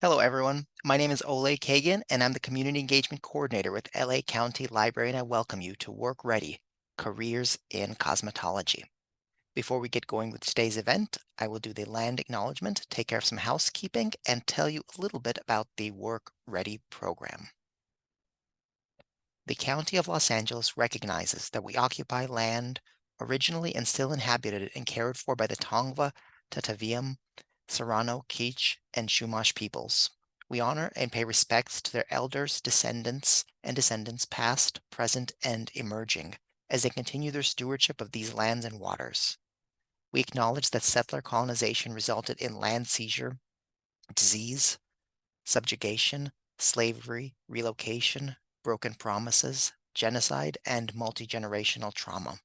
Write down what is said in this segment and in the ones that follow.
Hello, everyone. My name is Ole Kagan, and I'm the Community Engagement Coordinator with LA County Library, and I welcome you to Work Ready, Careers in Cosmetology. Before we get going with today's event, I will do the land acknowledgement, take care of some housekeeping, and tell you a little bit about the Work Ready program. The County of Los Angeles recognizes that we occupy land originally and still inhabited and cared for by the Tongva, Tataviam, Serrano, Quiche, and Chumash peoples. We honor and pay respects to their elders, descendants, and descendants past, present, and emerging, as they continue their stewardship of these lands and waters. We acknowledge that settler colonization resulted in land seizure, disease, subjugation, slavery, relocation, broken promises, genocide, and multi-generational trauma.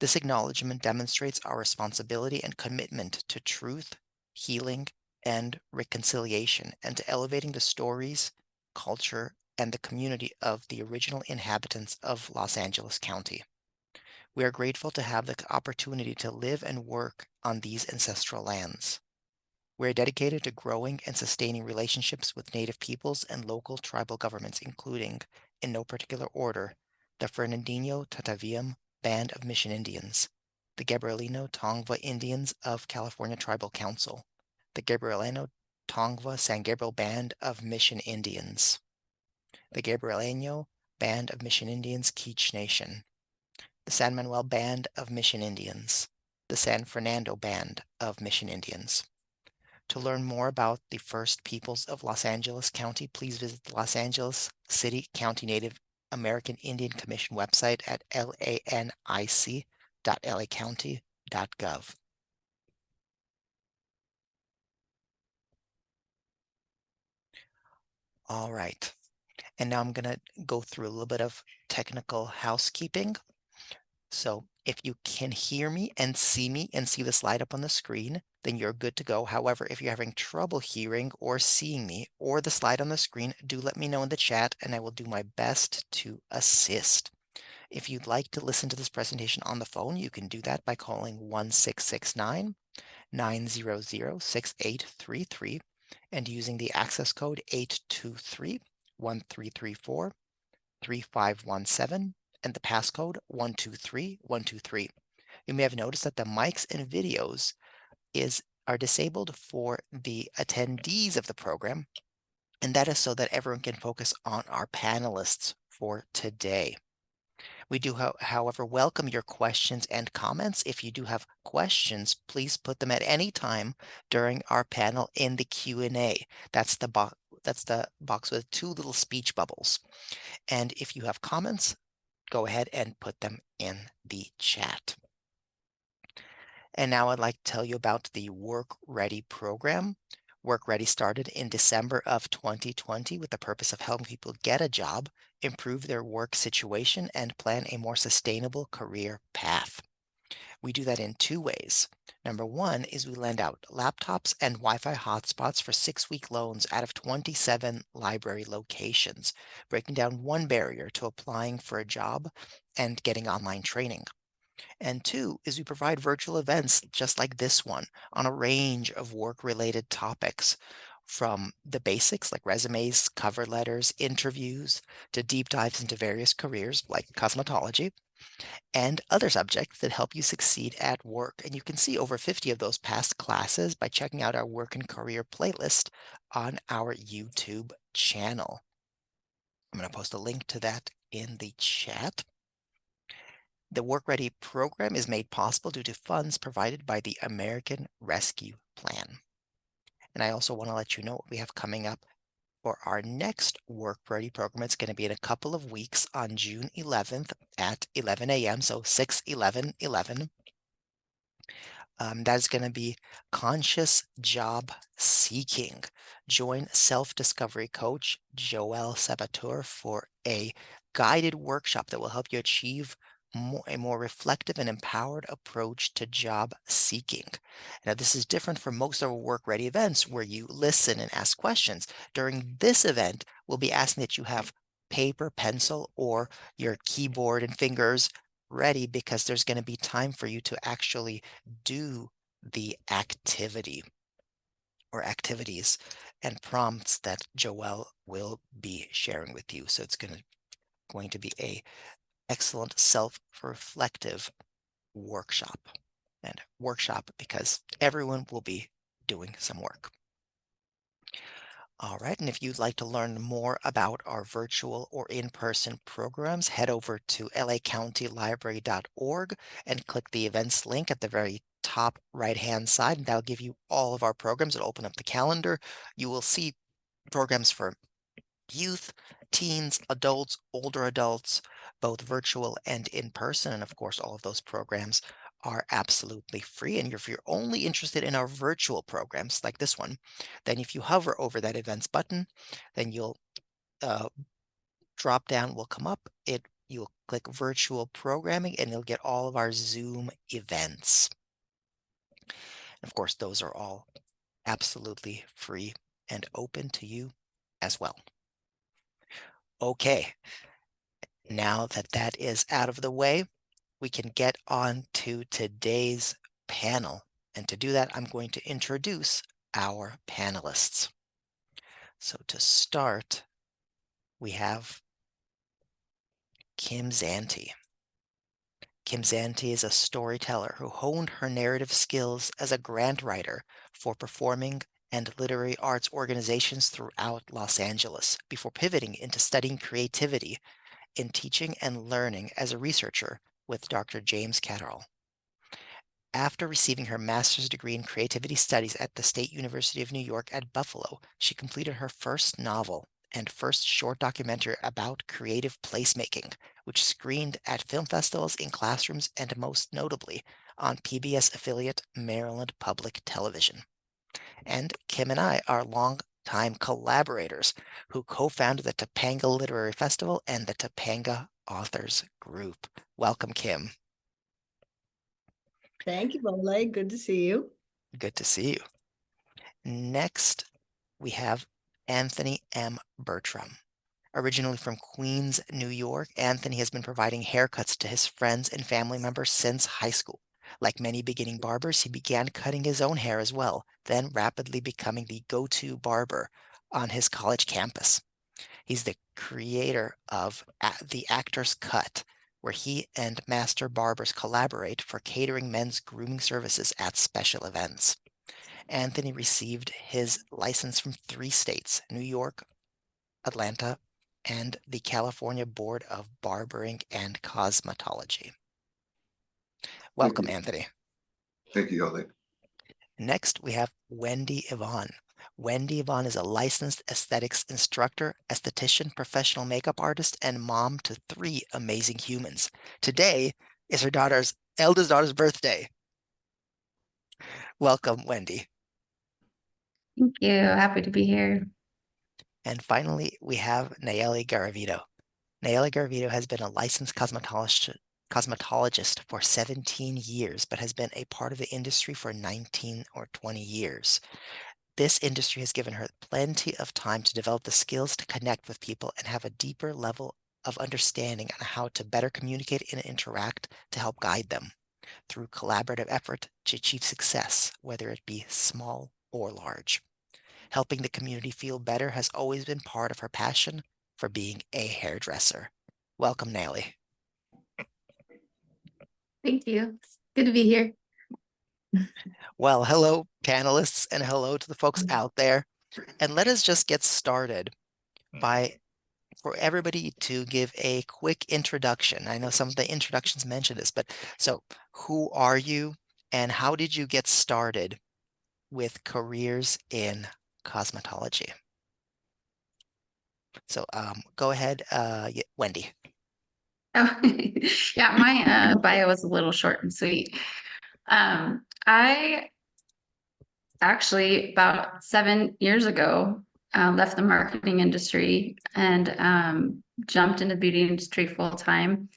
This acknowledgement demonstrates our responsibility and commitment to truth, healing, and reconciliation, and to elevating the stories, culture, and the community of the original inhabitants of Los Angeles County. We are grateful to have the opportunity to live and work on these ancestral lands. We are dedicated to growing and sustaining relationships with Native peoples and local tribal governments, including, in no particular order, the Fernandino Tataviam Band of Mission Indians, the Gabrielino Tongva Indians of California Tribal Council, the Gabrielino Tongva San Gabriel Band of Mission Indians, the Gabrielino Band of Mission Indians Quiche Nation, the San Manuel Band of Mission Indians, the San Fernando Band of Mission Indians. To learn more about the First Peoples of Los Angeles County, please visit the Los Angeles City County Native American Indian Commission website at lanic.lacounty.gov. All right, and now I'm going to go through a little bit of technical housekeeping. So if you can hear me and see the slide up on the screen, then you're good to go. However, if you're having trouble hearing or seeing me or the slide on the screen, do let me know in the chat and I will do my best to assist. If you'd like to listen to this presentation on the phone, you can do that by calling 1-669-900-6833 and using the access code 823-1334-3517 and the passcode 123123. You may have noticed that the mics and videos are disabled for the attendees of the program, and that is so that everyone can focus on our panelists for today. We do, however, welcome your questions and comments. If you do have questions, please put them at any time during our panel in the Q&A. That's the box with two little speech bubbles. And if you have comments, go ahead and put them in the chat. And now I'd like to tell you about the Work Ready program. Work Ready started in December of 2020 with the purpose of helping people get a job, improve their work situation, and plan a more sustainable career path. We do that in two ways. Number one is we lend out laptops and Wi-Fi hotspots for 6-week loans out of 27 library locations, breaking down one barrier to applying for a job and getting online training. And two is we provide virtual events just like this one on a range of work-related topics, from the basics like resumes, cover letters, interviews, to deep dives into various careers like cosmetology, and other subjects that help you succeed at work. And you can see over 50 of those past classes by checking out our work and career playlist on our YouTube channel. I'm going to post a link to that in the chat. The Work Ready program is made possible due to funds provided by the American Rescue Plan. And I also want to let you know what we have coming up for our next Work Ready program. It's going to be in a couple of weeks on June 11th at 11 a.m. So 6/11/11. That is going to be Conscious Job Seeking. Join self-discovery coach Joelle Sabateur for a guided workshop that will help you achieve a more reflective and empowered approach to job seeking. Now, this is different from most of our Work Ready events where you listen and ask questions. During this event, we'll be asking that you have paper, pencil, or your keyboard and fingers ready, because there's going to be time for you to actually do the activity or activities. and prompts that Joelle will be sharing with you. So it's going to be a excellent self-reflective workshop because everyone will be doing some work. All right, and if you'd like to learn more about our virtual or in-person programs, head over to lacountylibrary.org and click the events link at the very top right-hand side, and that'll give you all of our programs. It'll open up the calendar. You will see programs for youth, teens, adults, older adults, both virtual and in person. And of course, all of those programs are absolutely free. And if you're only interested in our virtual programs like this one, then if you hover over that events button, then you'll drop down will come up. You'll click virtual programming and you'll get all of our Zoom events. And of course, those are all absolutely free and open to you as well. Okay, now that that is out of the way, we can get on to today's panel. And to do that, I'm going to introduce our panelists. So to start, we have Kim Zanti. Kim Zanti is a storyteller who honed her narrative skills as a grant writer for performing and literary arts organizations throughout Los Angeles before pivoting into studying creativity in teaching and learning as a researcher with Dr. James Catterall. After receiving her master's degree in creativity studies at the State University of New York at Buffalo, she completed her first novel and first short documentary about creative placemaking, which screened at film festivals, in classrooms, and most notably on PBS affiliate Maryland Public Television. And Kim and I are longtime collaborators who co-founded the Topanga Literary Festival and the Topanga Authors Group. Welcome, Kim. Thank you, Bole. Good to see you. Good to see you. Next, we have Anthony M. Bertram. Originally from Queens, New York, Anthony has been providing haircuts to his friends and family members since high school. Like many beginning barbers, he began cutting his own hair as well, then rapidly becoming the go-to barber on his college campus. He's the creator of The Actor's Cut, where he and master barbers collaborate for catering men's grooming services at special events. Anthony received his license from 3 states, New York, Atlanta, and the California Board of Barbering and Cosmetology. Welcome, Anthony. Thank you, Holly. Next, we have Wendy Yvonne. Wendy Yvonne is a licensed aesthetics instructor, esthetician, professional makeup artist, and mom to 3 amazing humans. Today is her eldest daughter's birthday. Welcome, Wendy. Thank you. Happy to be here. And finally, we have Nayeli Garavito. Nayeli Garavito has been a licensed cosmetologist for 17 years, but has been a part of the industry for 19 or 20 years. This industry has given her plenty of time to develop the skills to connect with people and have a deeper level of understanding on how to better communicate and interact to help guide them through collaborative effort to achieve success, whether it be small or large. Helping the community feel better has always been part of her passion for being a hairdresser. Welcome, Nayeli. Thank you. It's good to be here. Well, hello, panelists, and hello to the folks out there. And let us just get started for everybody to give a quick introduction. I know some of the introductions mentioned this, but so who are you and how did you get started with careers in cosmetology? So go ahead, Wendy. Oh, yeah, my bio is a little short and sweet. I actually, about 7 years ago, left the marketing industry and jumped into the beauty industry full time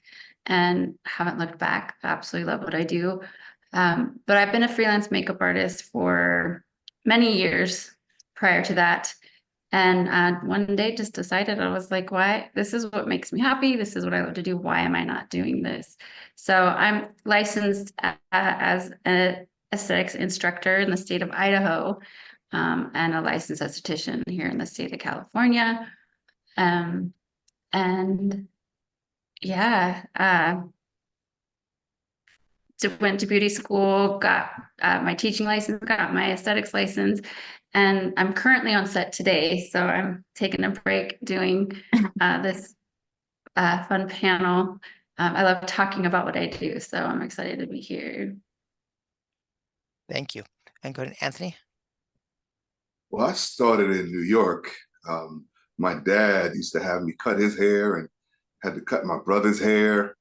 and haven't looked back. Absolutely love what I do. But I've been a freelance makeup artist for many years prior to that. And one day just decided, I was like, why? This is what makes me happy. This is what I love to do. Why am I not doing this? So I'm licensed as an aesthetics instructor in the state of Idaho. and a licensed esthetician here in the state of California. And yeah, went to beauty school, got my teaching license, got my aesthetics license, and I'm currently on set today. So I'm taking a break doing this fun panel. I love talking about what I do, so I'm excited to be here. Thank you. And go ahead, Anthony. Well, I started in New York. My dad used to have me cut his hair and had to cut my brother's hair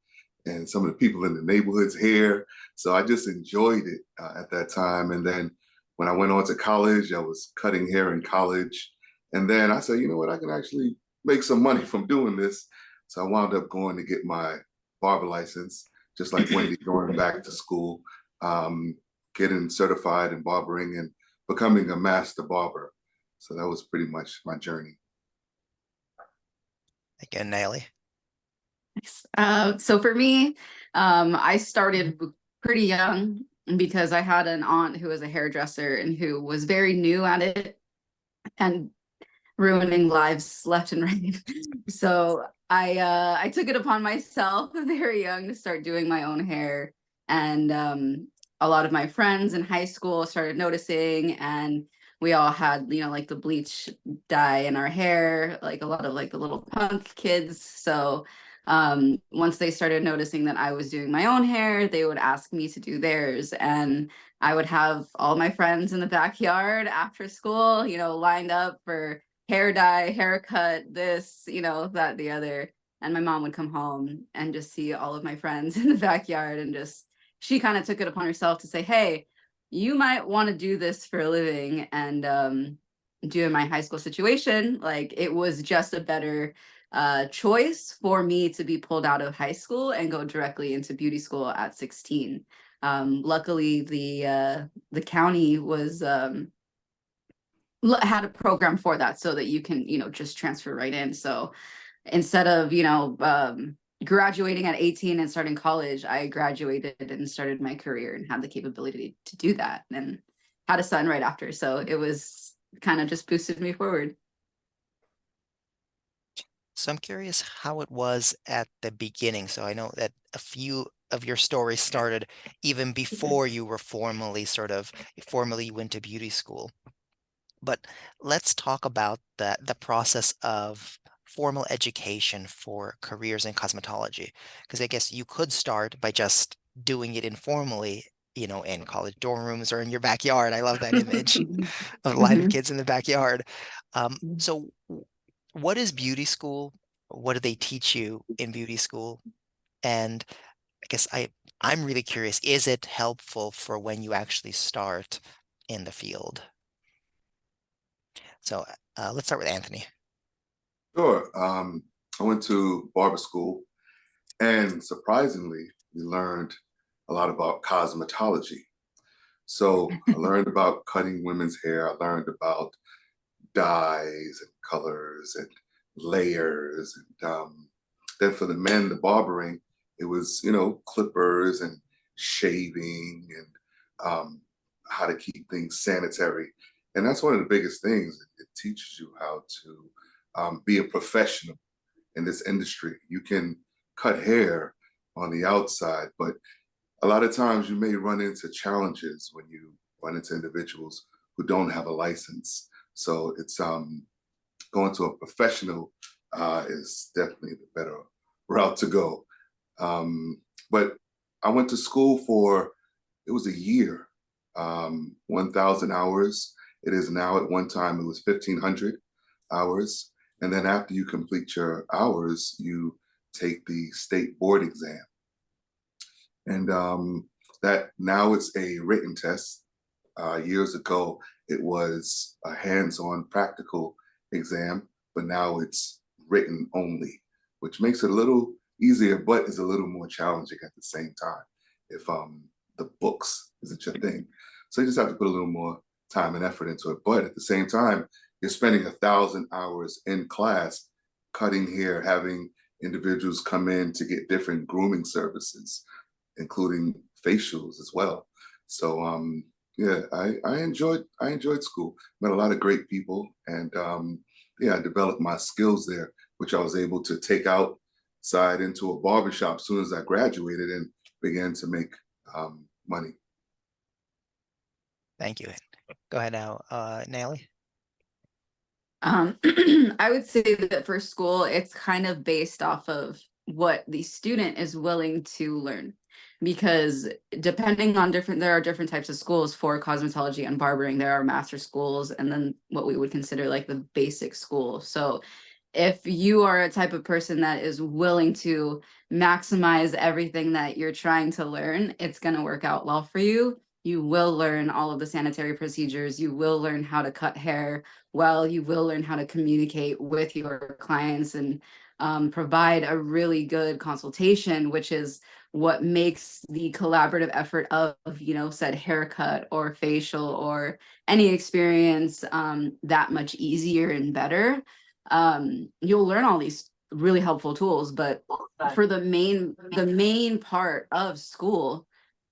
and some of the people in the neighborhood's hair. So I just enjoyed it at that time. And then when I went on to college, I was cutting hair in college. And then I said, you know what, I can actually make some money from doing this. So I wound up going to get my barber license, just like Wendy, going back to school, getting certified in barbering and becoming a master barber. So that was pretty much my journey. Again, Naomi. So for me, I started pretty young because I had an aunt who was a hairdresser and who was very new at it and ruining lives left and right. So I took it upon myself very young to start doing my own hair. And a lot of my friends in high school started noticing, and we all had, you know, like the bleach dye in our hair, like a lot of like the little punk kids. So once they started noticing that I was doing my own hair, they would ask me to do theirs. And I would have all my friends in the backyard after school, you know, lined up for hair dye, haircut, this, you know, that, the other. And my mom would come home and just see all of my friends in the backyard, and just, she kind of took it upon herself to say, hey, you might want to do this for a living. And due to my high school situation, like it was just a better choice for me to be pulled out of high school and go directly into beauty school at 16. Luckily, the county was had a program for that so that you can, you know, just transfer right in. So instead of, you know, graduating at 18 and starting college, I graduated and started my career and had the capability to do that, and had a son right after. So it was kind of just boosted me forward. So I'm curious how it was at the beginning. So I know that a few of your stories started even before you were formally went to beauty school. But let's talk about the process of formal education for careers in cosmetology, because I guess you could start by just doing it informally, you know, in college dorm rooms or in your backyard. I love that image of a line of kids in the backyard. So what is beauty school? What do they teach you in beauty school? And I guess I'm really curious, is it helpful for when you actually start in the field? So let's start with Anthony. Sure. I went to barber school, and surprisingly, we learned a lot about cosmetology. So I learned about cutting women's hair. I learned about dyes and colors and layers. And then for the men, the barbering, it was, you know, clippers and shaving and how to keep things sanitary. And that's one of the biggest things. It teaches you how to be a professional in this industry. You can cut hair on the outside, but a lot of times you may run into challenges when you run into individuals who don't have a license. So it's going to a professional is definitely the better route to go. But I went to school for, it was a year, 1,000 hours. It is now, at one time it was 1,500 hours. And then after you complete your hours, you take the state board exam. And that now it's a written test. Years ago, it was a hands-on practical exam, but now it's written only, which makes it a little easier, but is a little more challenging at the same time if the books isn't your thing. So you just have to put a little more time and effort into it. But at the same time, you're spending 1,000 hours in class cutting hair, having individuals come in to get different grooming services, including facials as well. So Yeah, I enjoyed school. Met a lot of great people, and yeah, I developed my skills there, which I was able to take outside into a barbershop as soon as I graduated and began to make money. Thank you. Go ahead now, Natalie. I would say that for school, it's kind of based off of what the student is willing to learn. Because depending on there are different types of schools for cosmetology and barbering. There are master schools and then what we would consider like the basic school. So if you are a type of person that is willing to maximize everything that you're trying to learn, it's going to work out well for you. You will learn all of the sanitary procedures. You will learn how to cut hair well. You will learn how to communicate with your clients and provide a really good consultation, which is what makes the collaborative effort of, said haircut or facial or any experience that much easier and better. You'll learn all these really helpful tools, but for the main part of school,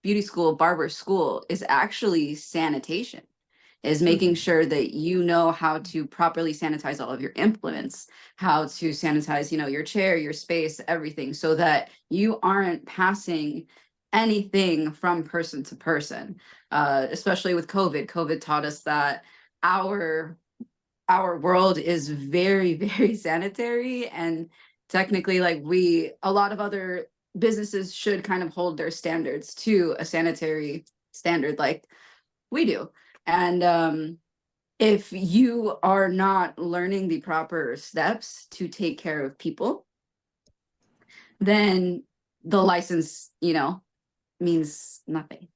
beauty school, barber school, is actually sanitation, is making sure that you know how to properly sanitize all of your implements, how to sanitize, your chair, your space, everything, so that you aren't passing anything from person to person. Especially with COVID taught us that our world is very, very sanitary, and technically, like, a lot of other businesses should kind of hold their standards to a sanitary standard like we do. And if you are not learning the proper steps to take care of people, then the license, means nothing.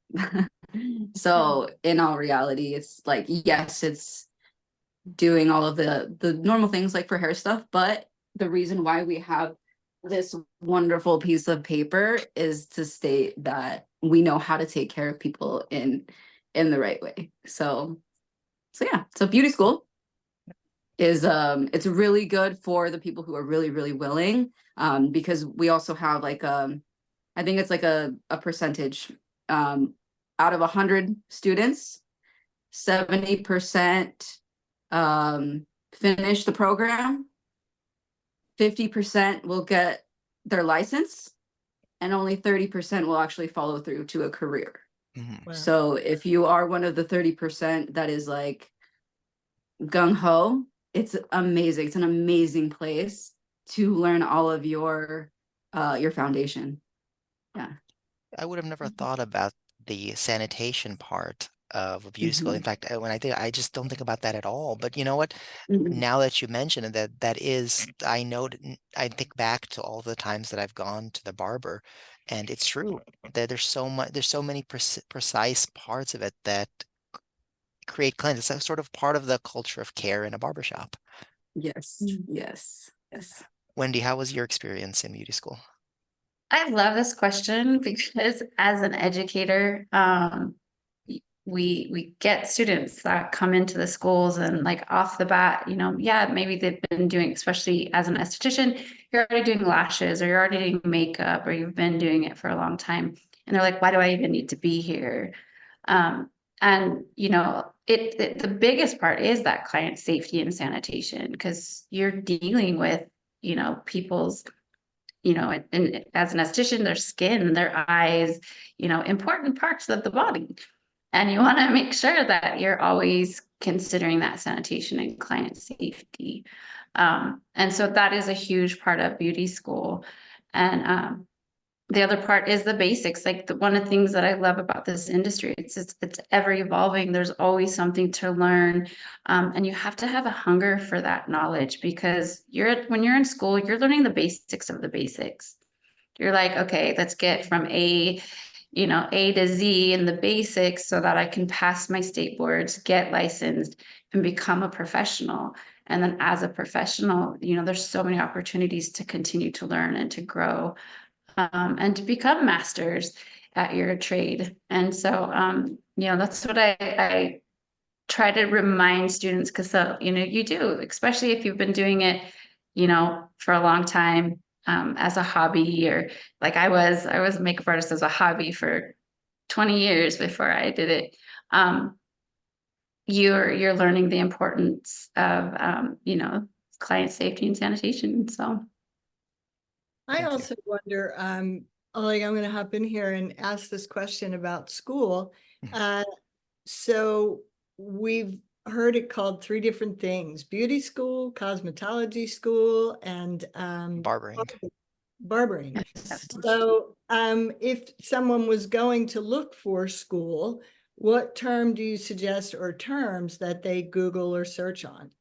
So in all reality, it's like, yes, it's doing all of the normal things like for hair stuff, but the reason why we have this wonderful piece of paper is to state that we know how to take care of people in the right way. So yeah, so beauty school is it's really good for the people who are really, really willing, because we also have like I think it's like a percentage out of 100 students, 70% finish the program, 50% will get their license, and only 30% will actually follow through to a career. Mhm. So if you are one of the 30% that is like gung-ho, it's amazing. It's an amazing place to learn all of your foundation. Yeah. I would have never thought about the sanitation part of a beauty school. In fact, when I just don't think about that at all. But you know what? Now that you mention it, that is, I know, I think back to all the times that I've gone to the barber, and it's true that there's so many precise parts of it that create cleanse. It's sort of part of the culture of care in a barbershop. Yes. Yes. Yes. Wendy, how was your experience in beauty school? I love this question because as an educator, we get students that come into the schools and like off the bat, yeah, maybe they've been doing, especially as an esthetician, you're already doing lashes or you're already doing makeup or you've been doing it for a long time. And they're like, why do I even need to be here? And the biggest part is that client safety and sanitation, because you're dealing with, people's, and as an esthetician, their skin, their eyes, important parts of the body. And you want to make sure that you're always considering that sanitation and client safety. And so that is a huge part of beauty school. And the other part is the basics. Like one of the things that I love about this industry, it's ever evolving. There's always something to learn. And you have to have a hunger for that knowledge, because when you're in school, you're learning the basics of the basics. You're like, okay, let's get from A to Z in the basics so that I can pass my state boards, get licensed, and become a professional. And then as a professional, there's so many opportunities to continue to learn and to grow, and to become masters at your trade. And so, that's what I try to remind students, because, you do, especially if you've been doing it, for a long time, as a hobby, or like I was a makeup artist as a hobby for 20 years before I did it you're learning the importance of, client safety and sanitation. So. I Thank you. also wonder, like, I'm going to hop in here and ask this question about school. So we've heard it called 3 different things: beauty school, cosmetology school, and Barbering. barbering. Yes. So if someone was going to look for school, what term do you suggest, or terms that they Google or search on?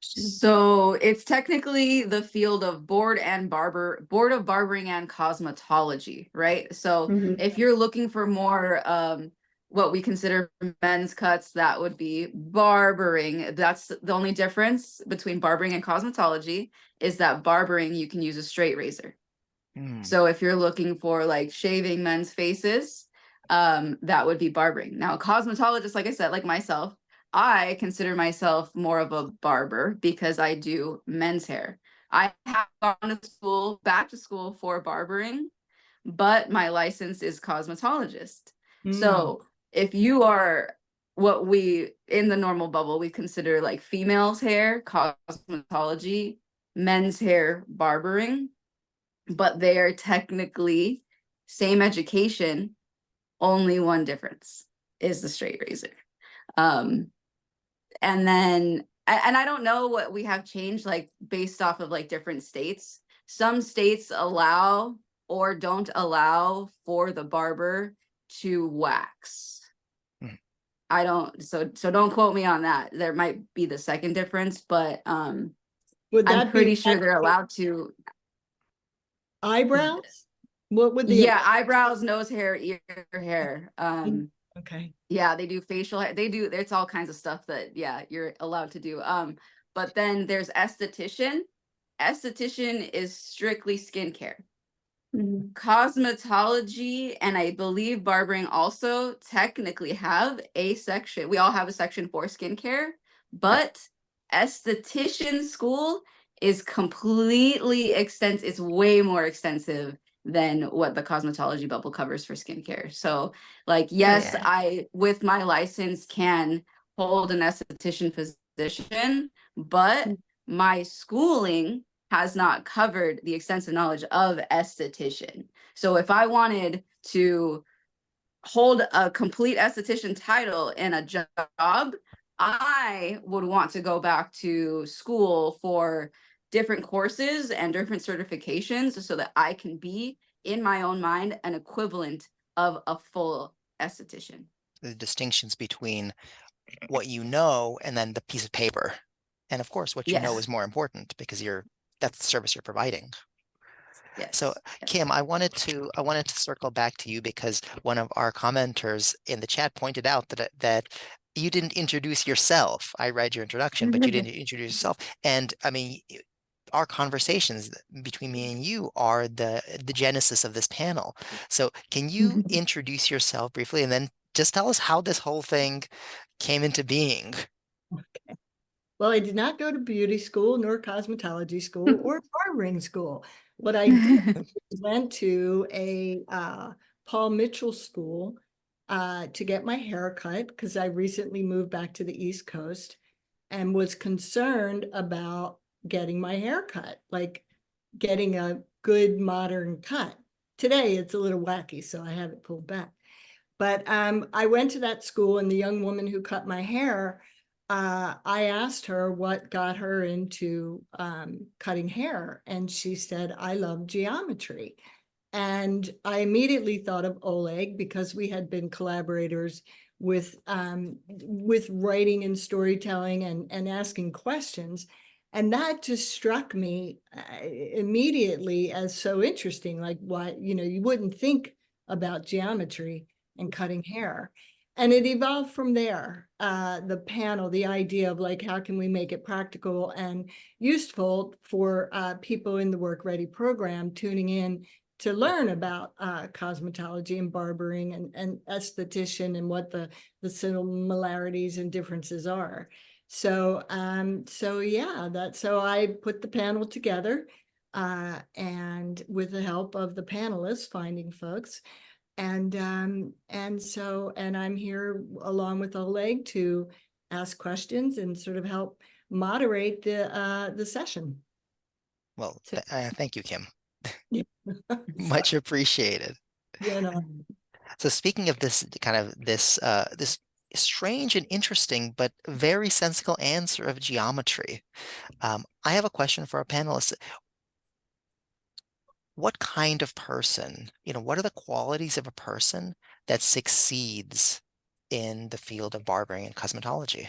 So it's technically the field of board of barbering and cosmetology, right? So Mhm. if you're looking for more what we consider men's cuts, that would be barbering. That's the only difference between barbering and cosmetology, is that barbering you can use a straight razor. So if you're looking for like shaving men's faces, that would be barbering. Now, cosmetologist, like I said, like myself, I consider myself more of a barber because I do men's hair. I have gone to school, back to school for barbering, but my license is cosmetologist. So if you are what we in the normal bubble, we consider like females' hair, cosmetology, men's hair, barbering, but they are technically same education, only one difference is the straight razor. And then and I don't know what we have changed, like based off of like different states. Some states allow or don't allow for the barber to wax. I don't, so don't quote me on that. There might be the second difference, but Would I'm that pretty be sure they're allowed to. eyebrows? What would the Yeah, eyebrows, nose hair, ear hair. Okay. Yeah, they do facial hair. They do, it's all kinds of stuff that, yeah, you're allowed to do. But then there's esthetician. Esthetician is strictly skincare. Cosmetology and I believe barbering also technically have a section. We all have a section for skincare, but esthetician school is completely extensive. It's way more extensive than what the cosmetology bubble covers for skincare. So like, yes, Yeah. I, with my license, can hold an esthetician position, but my schooling has not covered the extensive knowledge of esthetician. So if I wanted to hold a complete esthetician title in a job, I would want to go back to school for different courses and different certifications so that I can be, in my own mind, an equivalent of a full esthetician. The distinctions between what you know and then the piece of paper. And of course, what you know Yes. is more important because that's the service you're providing. Yes. So Kim, I wanted to circle back to you because one of our commenters in the chat pointed out that you didn't introduce yourself. I read your introduction, but you didn't introduce yourself. And I mean, our conversations between me and you are the genesis of this panel. So can you introduce yourself briefly and then just tell us how this whole thing came into being? Okay. Well, I did not go to beauty school, nor cosmetology school, or barbering school. What I did went to a Paul Mitchell school to get my hair cut because I recently moved back to the East Coast and was concerned about getting my hair cut, like getting a good modern cut. Today it's a little wacky, so I have it pulled back. But I went to that school, and the young woman who cut my hair, I asked her what got her into cutting hair, and she said, I love geometry. And I immediately thought of Oleg because we had been collaborators with writing and storytelling and asking questions. And that just struck me immediately as so interesting, like why, you wouldn't think about geometry and cutting hair. And it evolved from there. The panel, the idea of like, how can we make it practical and useful for people in the Work Ready program tuning in to learn about cosmetology and barbering and esthetician and what the similarities and differences are. So yeah, so I put the panel together and with the help of the panelists, finding folks, And I'm here along with Oleg to ask questions and sort of help moderate the session. Well, So, thank you, Kim. yeah. Much appreciated. You know, So speaking of this kind of this strange and interesting but very sensical answer of geometry, I have a question for our panelists. What kind of person, what are the qualities of a person that succeeds in the field of barbering and cosmetology?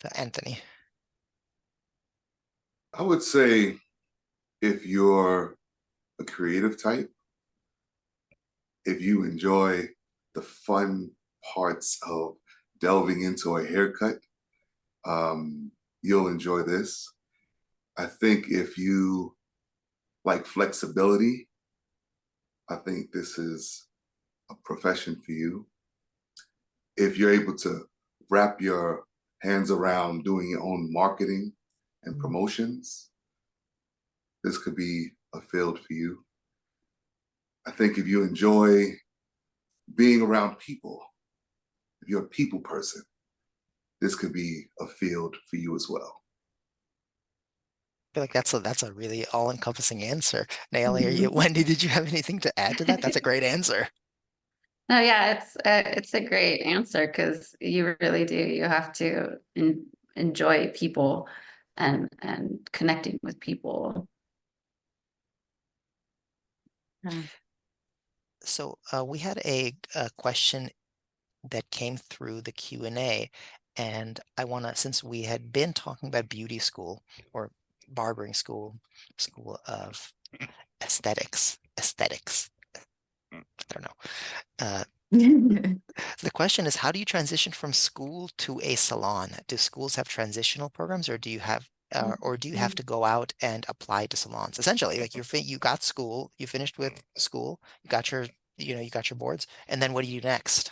So Anthony. I would say if you're a creative type, if you enjoy the fun parts of delving into a haircut, you'll enjoy this. I think if you like flexibility, I think this is a profession for you. If you're able to wrap your hands around doing your own marketing and promotions, this could be a field for you. I think if you enjoy being around people, if you're a people person, this could be a field for you as well. I feel like that's a really all-encompassing answer. Naomi, Wendy, did you have anything to add to that? That's a great answer. No, yeah, it's a great answer because you really do. You have to enjoy people and connecting with people. So we had a question that came through the Q&A, and I want to, since we had been talking about beauty school or barbering school, school of aesthetics, I don't know. The question is, how do you transition from school to a salon? Do schools have transitional programs, or do you have to go out and apply to salons? Essentially, like you got school, you finished with school, you got your boards, and then what do you do next?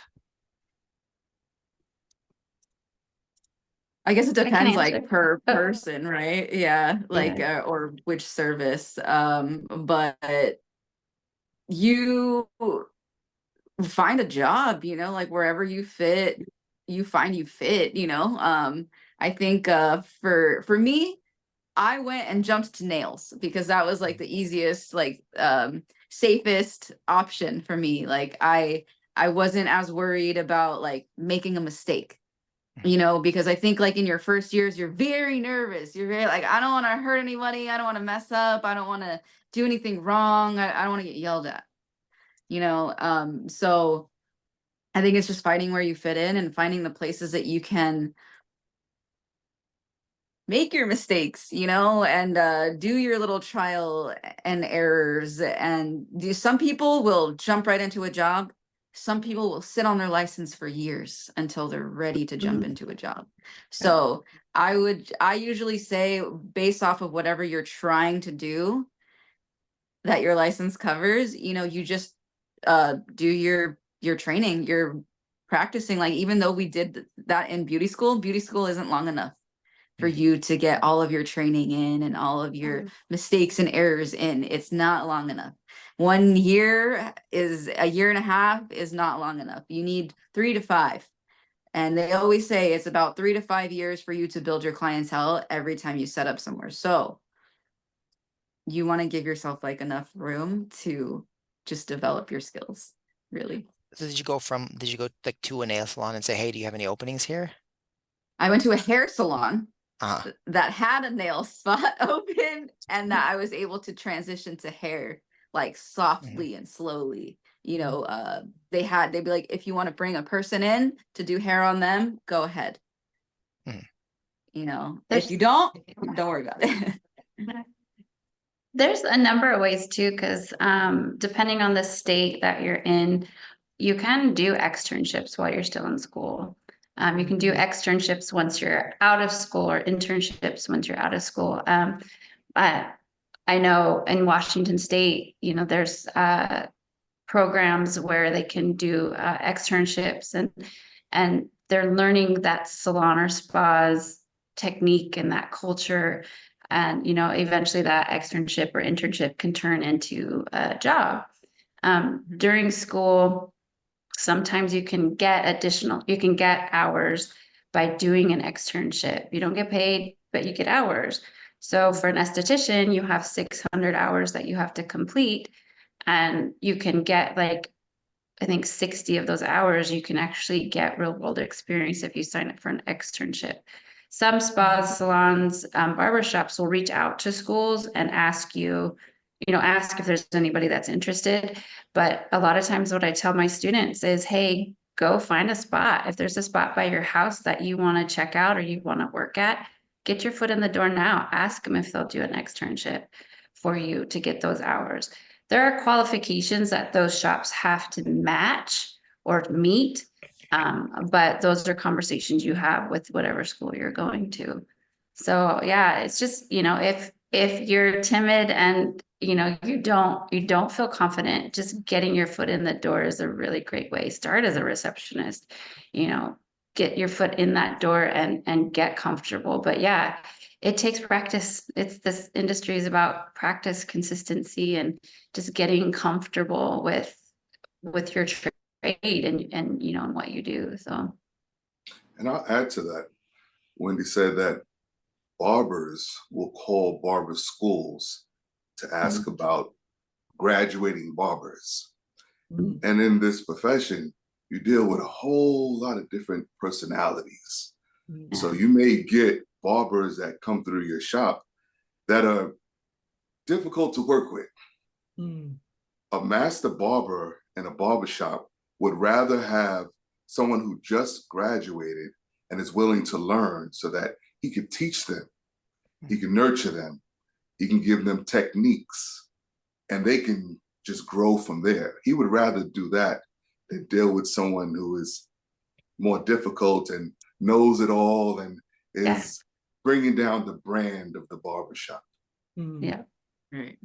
I guess it I can depends answer. like per person, right? Yeah, like Yeah. or which service. But you find a job, like wherever you fit, you find you fit. I think for me, I went and jumped to nails because that was like the easiest, like safest option for me. Like I wasn't as worried about like making a mistake. Because I think like in your first years, you're very nervous. You're very like, I don't want to hurt anybody. I don't want to mess up. I don't want to do anything wrong. I don't want to get yelled at, so I think it's just finding where you fit in and finding the places that you can make your mistakes, and do your little trial and errors. And some people will jump right into a job. Some people will sit on their license for years until they're ready to jump into a job. So I usually say, based off of whatever you're trying to do that your license covers, you just do your training, you're practicing. Like, even though we did that in beauty school isn't long enough for you to get all of your training in and all of your mistakes and errors in. It's not long enough. 1 year is a year and a half is not long enough. You need 3 to 5. And they always say it's about 3 to 5 years for you to build your clientele every time you set up somewhere. So you want to give yourself like enough room to just develop your skills, really. So did you go like to a nail salon and say, hey, do you have any openings here? I went to a hair salon Uh-huh. that had a nail spot open, and that I was able to transition to hair like softly and slowly. They'd be like, if you want to bring a person in to do hair on them, go ahead. If you don't worry about it. There's a number of ways too, because depending on the state that you're in, you can do externships while you're still in school. You can do externships once you're out of school, or internships once you're out of school. I know in Washington State, there's programs where they can do externships, and they're learning that salon or spa's technique and that culture. And, eventually that externship or internship can turn into a job. During school, sometimes you can get hours by doing an externship. You don't get paid, but you get hours. So for an esthetician, you have 600 hours that you have to complete, and you can get like, I think 60 of those hours, you can actually get real world experience if you sign up for an externship. Some spas, salons, barbershops will reach out to schools and ask ask if there's anybody that's interested. But a lot of times what I tell my students is, hey, go find a spot. If there's a spot by your house that you want to check out or you want to work at, get your foot in the door now. Ask them if they'll do an externship for you to get those hours. There are qualifications that those shops have to match or meet, but those are conversations you have with whatever school you're going to. So yeah, it's just, if you're timid and you don't feel confident, just getting your foot in the door is a really great way. Start as a receptionist, get your foot in that door and get comfortable. But yeah, it takes practice. This industry is about practice, consistency, and just getting comfortable with your trade and what you do. So, And I'll add to that. Wendy said that barbers will call barber schools to ask about graduating barbers. And in this profession, you deal with a whole lot of different personalities. So you may get barbers that come through your shop that are difficult to work with. A master barber in a barbershop would rather have someone who just graduated and is willing to learn so that he could teach them, he can nurture them, he can give them techniques, and they can just grow from there. He would rather do that than deal with someone who is more difficult and knows it all and is bringing down the brand of the barbershop. Yeah. Right.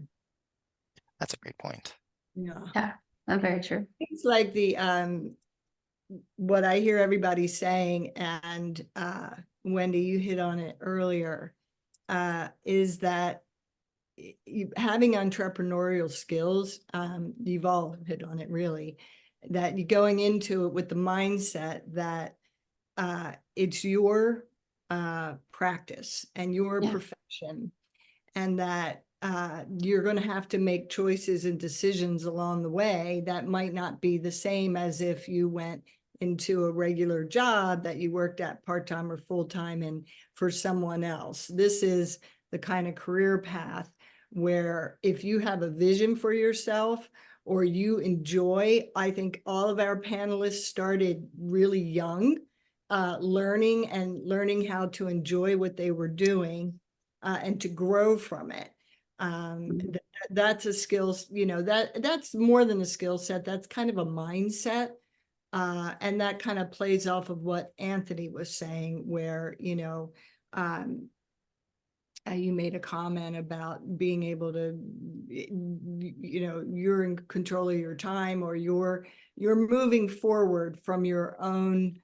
That's a great point. Yeah, that's very true. It's like what I hear everybody saying, and Wendy, you hit on it earlier, is that having entrepreneurial skills, you've all hit on it really, that you're going into it with the mindset that it's your practice and your profession, and that you're going to have to make choices and decisions along the way that might not be the same as if you went into a regular job that you worked at part-time or full-time and for someone else. This is the kind of career path where if you have a vision for yourself or you enjoy, I think all of our panelists started really young, learning how to enjoy what they were doing and to grow from it. That's a skill, that's more than a skill set. That's kind of a mindset. And that kind of plays off of what Anthony was saying, where, you made a comment about being able to, you're in control of your time, or you're moving forward from your own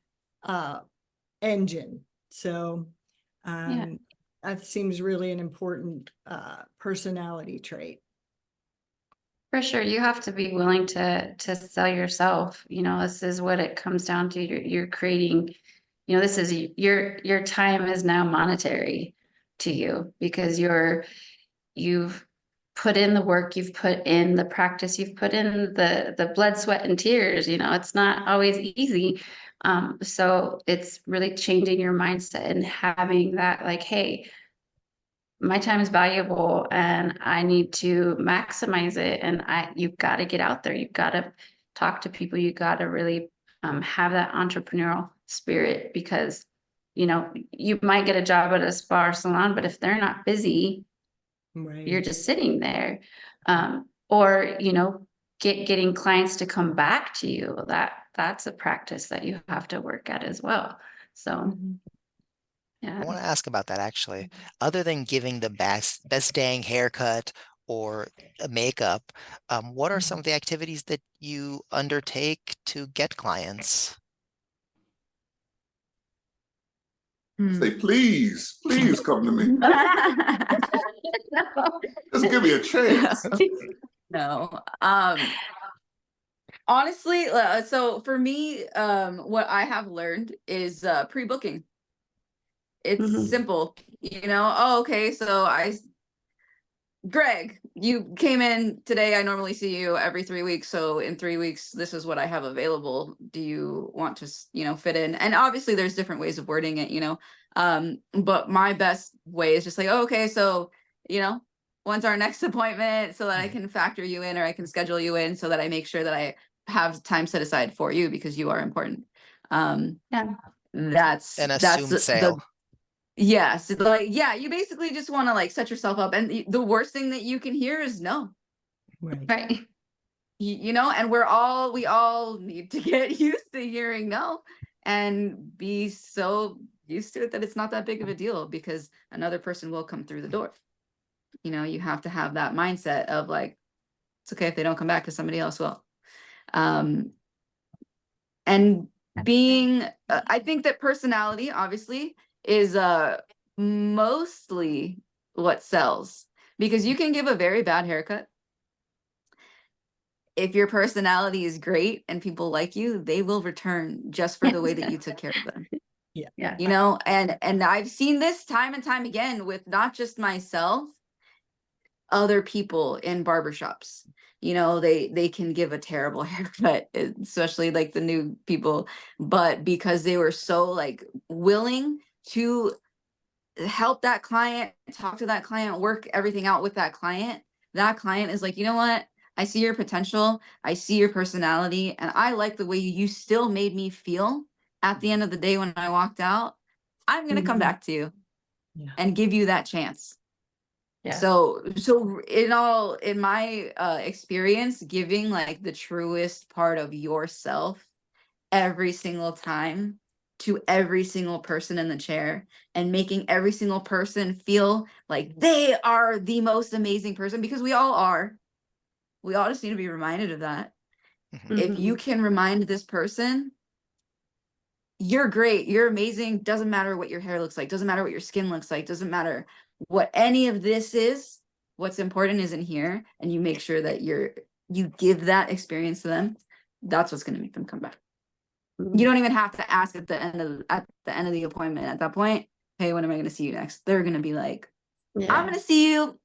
engine. So that seems really an important personality trait. For sure, you have to be willing to sell yourself. This is what it comes down to. You're creating, this is your time is now monetary to you, because you've put in the work, you've put in the practice, you've put in the blood, sweat, and tears. It's not always easy. So it's really changing your mindset and having that, like, hey, my time is valuable and I need to maximize it. And you've got to get out there. You've got to talk to people. You got to really have that entrepreneurial spirit, because, you might get a job at a spa or salon, but if they're not busy, you're just sitting there. Or, getting clients to come back to you. That's a practice that you have to work at as well. So I want to ask about that actually. Other than giving the best dang haircut or makeup, what are some of the activities that you undertake to get clients? Say, please come to me. Just give me a chance. No. Honestly, so for me, what I have learned is pre-booking. It's Mhm. simple, Oh, okay, so Greg, you came in today. I normally see you every 3 weeks. So in 3 weeks, this is what I have available. Do you want to, fit in? And obviously there's different ways of wording it. But my best way is just like, oh, okay, so, when's our next appointment so that I can factor you in, or I can schedule you in so that I make sure that I have time set aside for you because you are important. Yeah. That's An that's assumed sale. Yes, you basically just want to set yourself up, and the worst thing that you can hear is no. Right. Right. And we all need to get used to hearing no and be so used to it that it's not that big of a deal because another person will come through the door. You have to have that mindset of it's okay if they don't come back because somebody else will. And being, I think that personality obviously is mostly what sells, because you can give a very bad haircut. If your personality is great and people like you, they will return just for the way that you took care of them. Yeah. And I've seen this time and time again with not just myself, other people in barbershops. They can give a terrible haircut, especially the new people, but because they were so willing to help that client, talk to that client, work everything out with that client is like, you know what? I see your potential. I see your personality. And I like the way you still made me feel at the end of the day when I walked out. I'm going to come back to you and give you that chance. Yeah. So in my experience, giving the truest part of yourself every single time to every single person in the chair, and making every single person feel like they are the most amazing person, because we all are. We all just need to be reminded of that. If you can remind this person, you're great, you're amazing, doesn't matter what your hair looks like, doesn't matter what your skin looks like, doesn't matter what any of this is, what's important isn't here, and you make sure that you give that experience to them, that's what's going to make them come back. You don't even have to ask at the end of the appointment. At that point, hey, when am I going to see you next? They're going to be like, I'm going to see you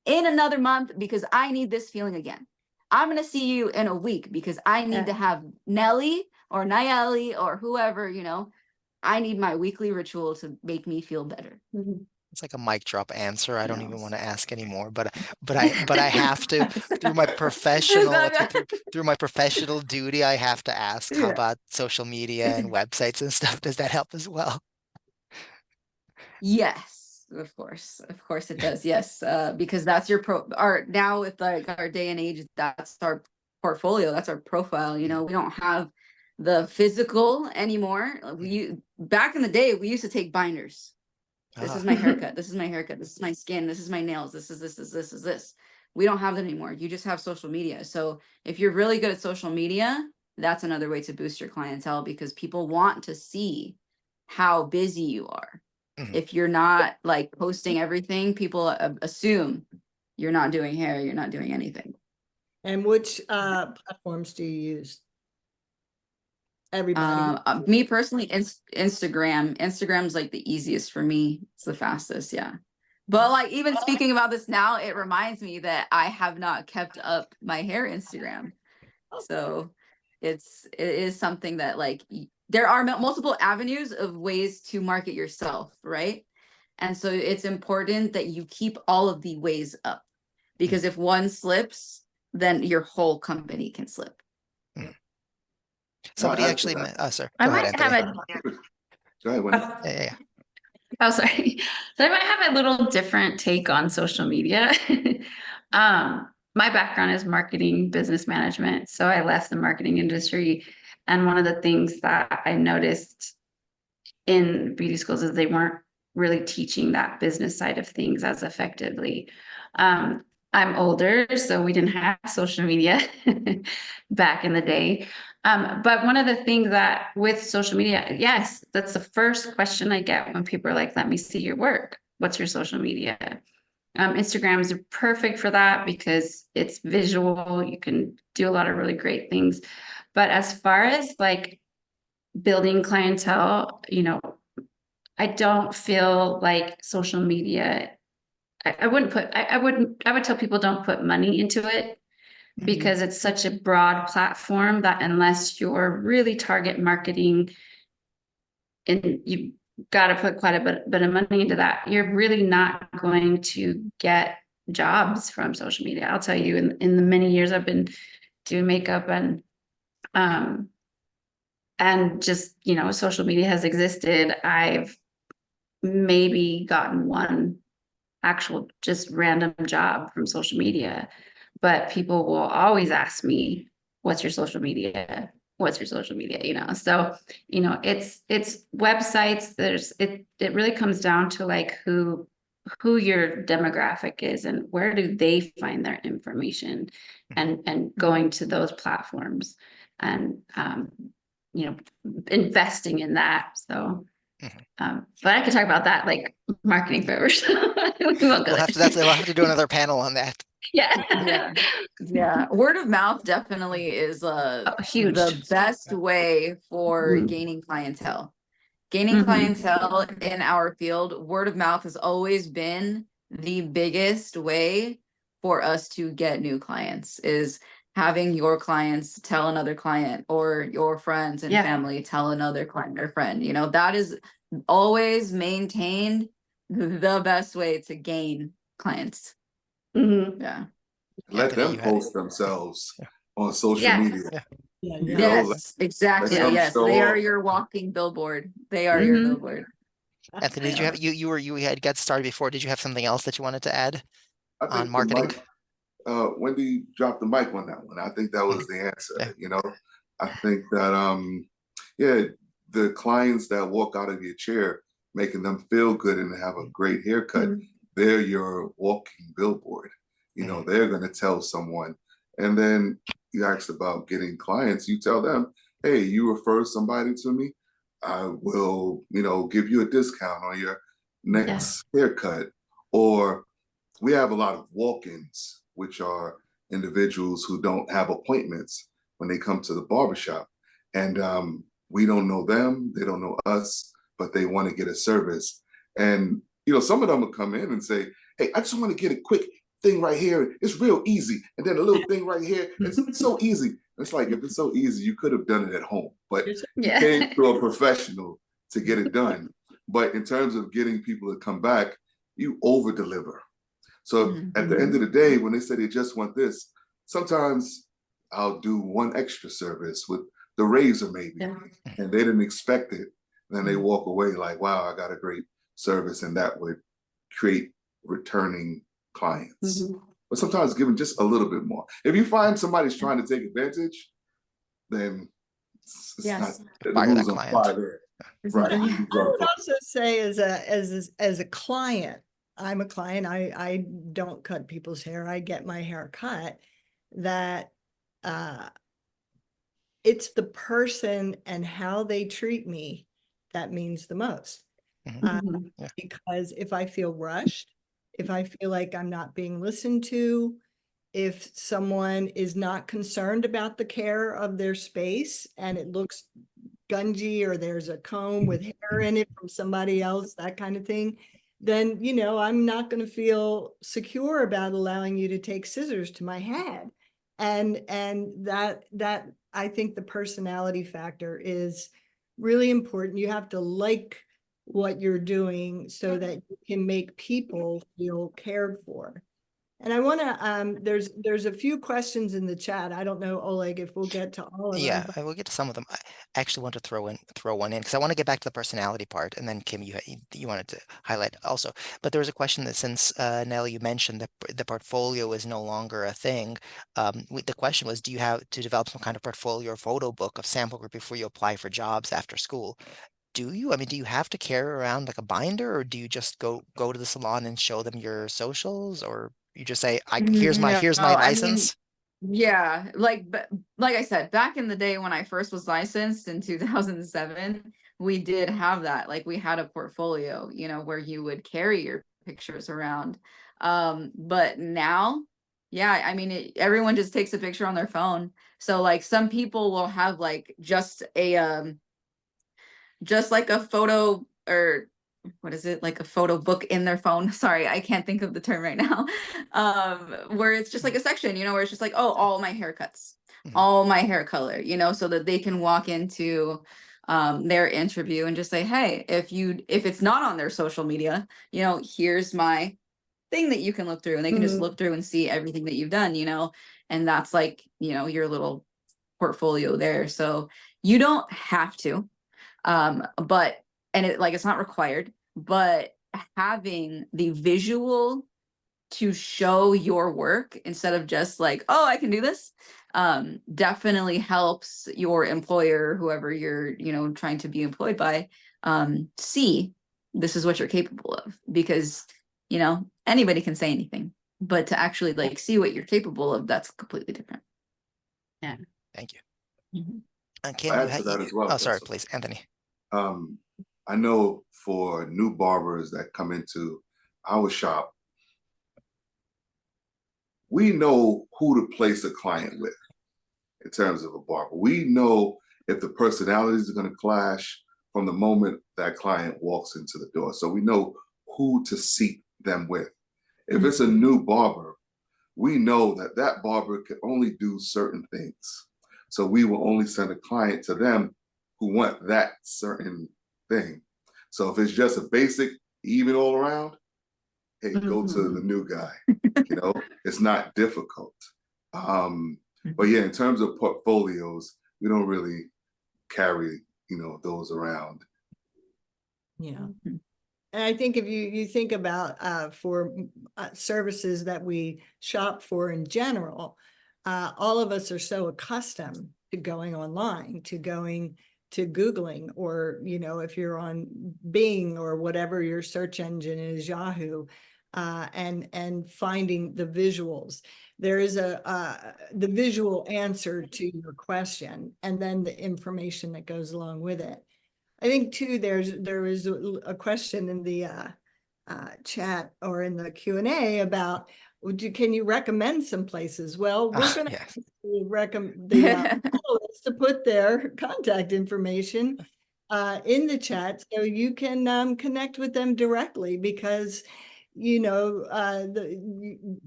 in another month because I need this feeling again. I'm going to see you in a week because I need to have Nelly or Nayeli or whoever, I need my weekly ritual to make me feel better. It's like a mic drop answer. I don't even want to ask anymore, but I have to through my professional through my professional duty. I have to ask. How about social media and websites and stuff? Does that help as well? Yes, of course it does. Yes, because that's our now with our day and age. That's our portfolio. That's our profile. We don't have the physical anymore. Back in the day, we used to take binders. This is my haircut. This is my haircut. This is my skin. This is my nails. This is this. We don't have that anymore. You just have social media. So if you're really good at social media, that's another way to boost your clientele, because people want to see how busy you are. If you're not posting everything, people assume you're not doing hair, you're not doing anything. And which platforms do you use? Everybody. Me personally, Instagram. Instagram's the easiest for me. It's the fastest, yeah. But even speaking about this now, it reminds me that I have not kept up my hair Instagram. So it is something that there are multiple avenues of ways to market yourself, right? And so it's important that you keep all of the ways up, because if one slips, then your whole company can slip. Somebody actually, sir, I go ahead, might have Anthony. Go ahead, Wendy. Yeah. Oh, sorry. So I might have a little different take on social media. My background is marketing, business management. So I left the marketing industry. And one of the things that I noticed in beauty schools is they weren't really teaching that business side of things as effectively. I'm older, so we didn't have social media back in the day. But one of the things that with social media, yes, that's the first question I get when people are like, let me see your work. What's your social media? Instagram is perfect for that because it's visual. You can do a lot of really great things. But as far as like building clientele, you know, I don't feel like social media. I would tell people don't put money into it because it's such a broad platform that unless you're really target marketing and you got to put quite a bit of money into that, you're really not going to get jobs from social media. I'll tell you, in the many years I've been doing makeup and just, you know, social media has existed, I've maybe gotten one actual just random job from social media, but people will always ask me, what's your social media? What's your social media? You know, so, you know, it's websites. It really comes down to like who your demographic is and where do they find their information, and going to those platforms and, you know, investing in that. So, but I could talk about that like marketing forever. We won't go We'll have to, we'll have to do another panel on that. Yeah. Yeah, word of mouth definitely is Huge. the best way for gaining clientele. Gaining clientele in our field, word of mouth has always been the biggest way for us to get new clients, is having your clients tell another client, or your friends and family tell another client or friend. You know, that is always maintained the best way to gain clients. Yeah. Let Anthony, them you had post themselves on social Yeah. media. Yeah, You yeah. know, Yes, exactly. them Yes, show they are off. your walking billboard. They are your billboard. Anthony, did you have you had got started before? Did you have something else that you wanted to add I on think the marketing? mic, Wendy dropped the mic on that one. I think that was the answer. Yeah. You know, I think that yeah, the clients that walk out of your chair making them feel good and have a great haircut, they're your walking billboard. You know, they're going to tell someone. And then you asked about getting clients. You tell them, hey, you refer somebody to me, I will, you know, give you a discount on your next haircut. Or we have a lot of walk-ins, which are individuals who don't have appointments when they come to the barbershop. And we don't know them, they don't know us, but they want to get a service. And, you know, some of them will come in and say, hey, I just want to get a quick thing right here. It's real easy. And then a little thing right here. It's so easy. It's like, if it's so easy, you could have done it at home, but you came to a professional to get it done. But in terms of getting people to come back, you over deliver. So at the end of the day, when they say they just want this, sometimes I'll do one extra service with the razor maybe, and they didn't expect it. Then they walk away like, wow, I got a great service, and that would create returning clients. But sometimes giving just a little bit more. If you find somebody's trying to take advantage, then it's not the Fire that rules don't apply client. there. But Right. I would also say as a client, I'm a client, I don't cut people's hair, I get my hair cut, that it's the person and how they treat me that means the most. Because if I feel rushed, if I feel like I'm not being listened to, if someone is not concerned about the care of their space and it looks gungy, or there's a comb with hair in it from somebody else, that kind of thing, then, you know, I'm not going to feel secure about allowing you to take scissors to my head. And that I think the personality factor is really important. You have to like what you're doing so that you can make people feel cared for. And I want to, there's a few questions in the chat. I don't know, Oleg, if we'll get to all of them. Yeah, I will get to some of them. I actually want to throw one in because I want to get back to the personality part, and then Kim, you wanted to highlight also. But there was a question that since Nelly, you mentioned that the portfolio is no longer a thing. The question was, do you have to develop some kind of portfolio or photo book of sample group before you apply for jobs after school? Do you? I mean, do you have to carry around like a binder, or do you just go to the salon and show them your socials, or you just say, here's my I mean, license? yeah, like I said, back in the day when I first was licensed in 2007, we did have that. Like we had a portfolio, you know, where you would carry your pictures around. But now, yeah, I mean, everyone just takes a picture on their phone. So like some people will have like just like a photo, or what is it, like a photo book in their phone. Sorry, I can't think of the term right now. Where it's just like a section, you know, where it's just like, oh, all my haircuts, all my hair color, you know, so that they can walk into their interview and just say, hey, if it's not on their social media, you know, here's my thing that you can look through, and they can just look through and see everything that you've done, you know, and that's like, you know, your little portfolio there. So you don't have to, but, and it, like, it's not required, but having the visual to show your work instead of just like, oh, I can do this, definitely helps your employer, whoever you're, you know, trying to be employed by, see this is what you're capable of. Because, you know, anybody can say anything, but to actually like see what you're capable of, that's completely different. Yeah. Thank you. Mhm. And Kim, I'll you add to had, that as well. oh, sorry, please, Anthony. I know for new barbers that come into our shop, we know who to place a client with in terms of a barber. We know if the personalities are going to clash from the moment that client walks into the door. So we know who to seat them with. If it's a new barber, we know that that barber can only do certain things. So we will only send a client to them who want that certain thing. So if it's just a basic, even all around, hey, go to the new guy. You know, it's not difficult. But yeah, in terms of portfolios, we don't really carry, you know, those around. Yeah. And I think if you think about for services that we shop for in general, all of us are so accustomed to going online, to going to Googling, or, you know, if you're on Bing or whatever your search engine is, Yahoo, and finding the visuals. There is the visual answer to your question, and then the information that goes along with it. I think too, there was a question in the chat or in the Q&A about, can you recommend some places? Well, we're going to Yes. recommend the panelists to put their contact information in the chat so you can connect with them directly, because you know,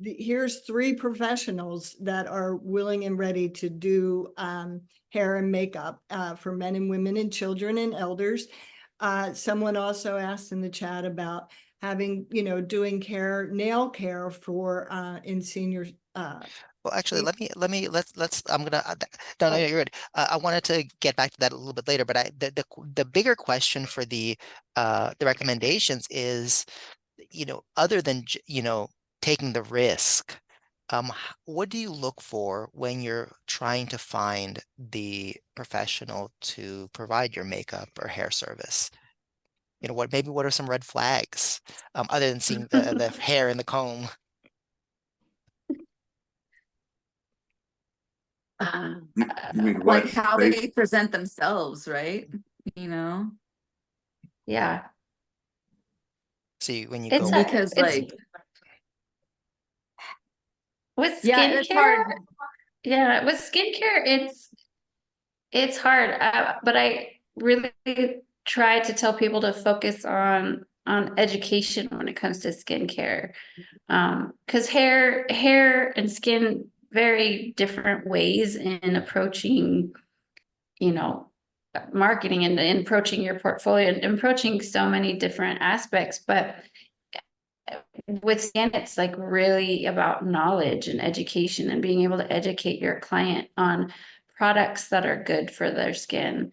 here's 3 professionals that are willing and ready to do hair and makeup for men and women and children and elders. Someone also asked in the chat about having, you know, doing nail care for in seniors. Well, actually, let's, I'm gonna, no, you're good. I wanted to get back to that a little bit later, but the bigger question for the recommendations is, you know, other than, you know, taking the risk, what do you look for when you're trying to find the professional to provide your makeup or hair service? You know, what are some red flags, other than seeing the hair in the comb? You mean Like what how they they present themselves, right? You know, Yeah. See, when you It's go, because like, with yeah, it's skincare. hard. Yeah, with skincare, it's hard. But I really try to tell people to focus on education when it comes to skincare. Because hair and skin very different ways in approaching, you know, marketing and approaching your portfolio and approaching so many different aspects. But with skin, it's like really about knowledge and education and being able to educate your client on products that are good for their skin.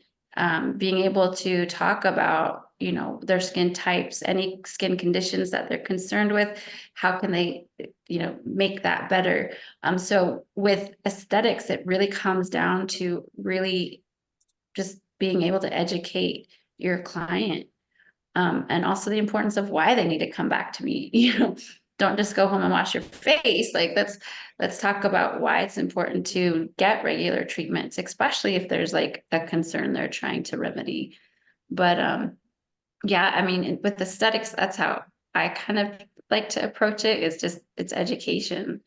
Being able to talk about, you know, their skin types, any skin conditions that they're concerned with, how can they, you know, make that better. So with aesthetics, it really comes down to really just being able to educate your client, and also the importance of why they need to come back to me. You know, don't just go home and wash your face. Like let's talk about why it's important to get regular treatments, especially if there's like a concern they're trying to remedy. But yeah, I mean, with aesthetics, that's how I kind of like to approach it. It's education.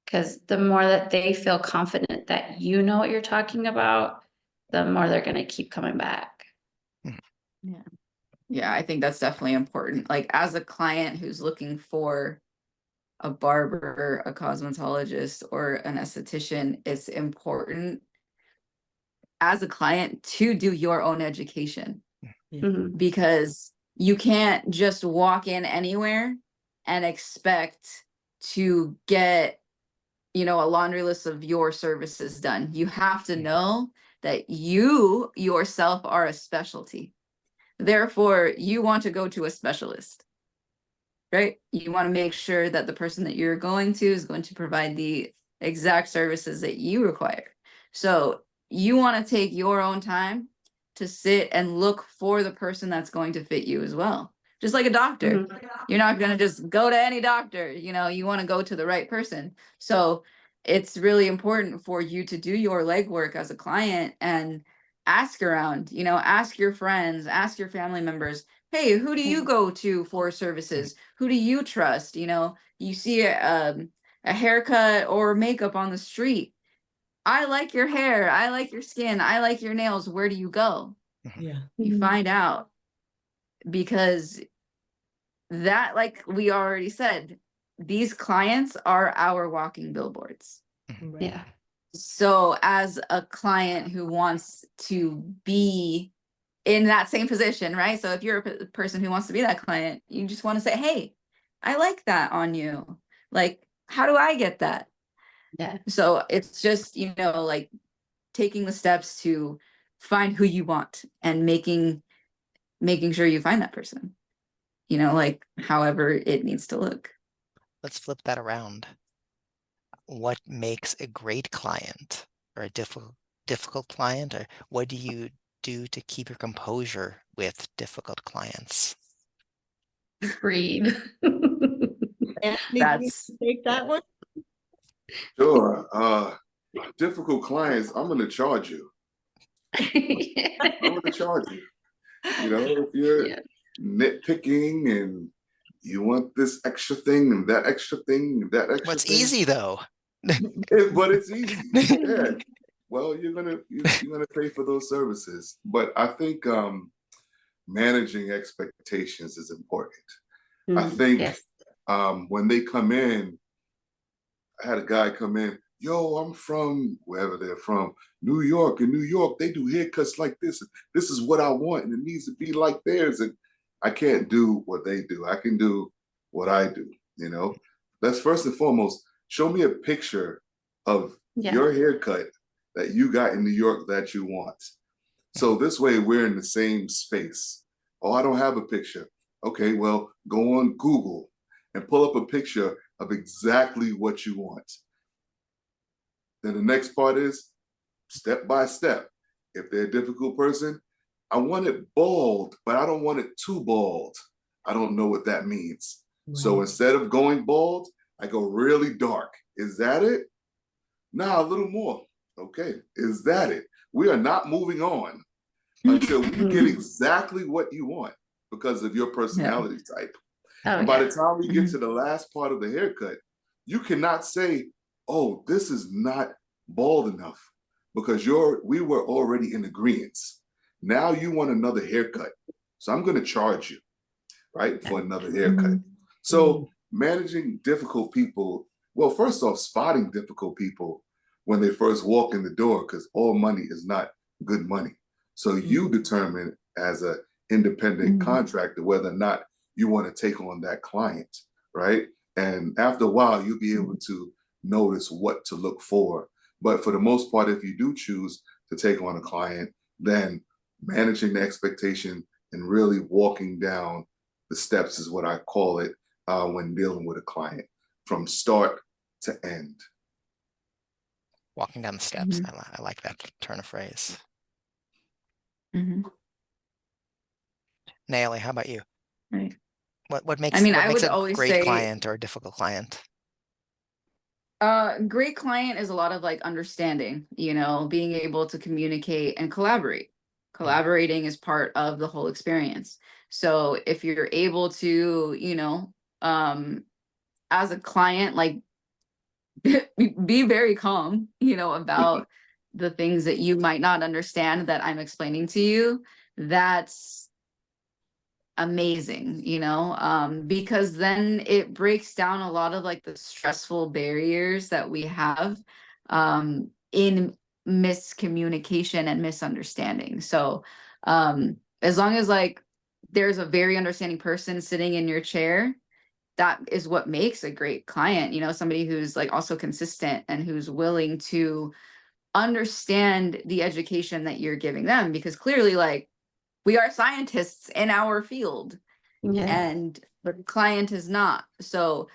Because the more that they feel confident that you know what you're talking about, the more they're going to keep coming back. Yeah. Yeah, I think that's definitely important. Like as a client who's looking for a barber, a cosmetologist, or an esthetician, it's important as a client to do your own education. Mhm. Because you can't just walk in anywhere and expect to get, you know, a laundry list of your services done. You have to know that you yourself are a specialty. Therefore, you want to go to a specialist, right? You want to make sure that the person that you're going to is going to provide the exact services that you require. So you want to take your own time to sit and look for the person that's going to fit you as well. Just like a doctor. Mhm. You're not going to just go to any doctor, you know, you want to go to the right person. So it's really important for you to do your legwork as a client and ask around, you know, ask your friends, ask your family members, hey, who do you go to for services? Who do you trust? You know, you see a haircut or makeup on the street. I like your hair. I like your skin. I like your nails. Where do you go? Yeah. You find out, because that, like we already said, these clients are our walking billboards. Right. Yeah. So as a client who wants to be in that same position, right? So if you're a person who wants to be that client, you just want to say, hey, I like that on you. Like, how do I get that? Yeah. So it's just, you know, like taking the steps to find who you want and making sure you find that person, you know, like however it needs to look. Let's flip that around. What makes a great client or a difficult client, or what do you do to keep your composure with difficult clients? Breathe. Anthony, do you That's take that one? Sure. Difficult clients, I'm going to charge you. I'm going to charge you. You know, if you're Yeah. nitpicking and you want this extra thing and that extra thing and that extra What's thing, easy though? but it's easy. Yeah. Well, you're gonna pay for those services. But I think managing expectations is important. I think Yes. when they come in, I had a guy come in, yo, I'm from wherever they're from, New York. In New York, they do haircuts like this. This is what I want, and it needs to be like theirs. And I can't do what they do. I can do what I do, you know? That's first and foremost, show me a picture of Yeah. your haircut that you got in New York that you want. So this way we're in the same space. Oh, I don't have a picture. Okay, well, go on Google and pull up a picture of exactly what you want. Then the next part is step by step. If they're a difficult person, I want it bald, but I don't want it too bald. I don't know what that means. So Right. instead of going bald, I go really dark. Is that it? Nah, a little more. Okay, is that it? We are not moving on until we get exactly what you want because of your personality type. Oh, And by yeah. the time we get to the last part of the haircut, you cannot say, oh, this is not bald enough because we were already in agreement. Now you want another haircut. So I'm going to charge you, right, for another haircut. So managing difficult people, well, first off, spotting difficult people when they first walk in the door, because all money is not good money. So you determine as an independent contractor whether or not you want to take on that client, right? And after a while, you'll be able to notice what to look for. But for the most part, if you do choose to take on a client, then managing the expectation and really walking down the steps is what I call it when dealing with a client from start to end. Walking down the steps. I like that turn of phrase. Naomi, how about you? Right. What makes I mean, what I makes would a always great say client or a difficult client? great client is a lot of like understanding, you know, being able to communicate and collaborate. Collaborating is part of the whole experience. So if you're able to, you know, as a client, like be very calm, you know, about the things that you might not understand that I'm explaining to you, that's amazing, you know, because then it breaks down a lot of like the stressful barriers that we have in miscommunication and misunderstanding. So as long as like there's a very understanding person sitting in your chair, that is what makes a great client, you know, somebody who's like also consistent and who's willing to understand the education that you're giving them, because clearly like we are scientists in our field Yeah. and the client is not. So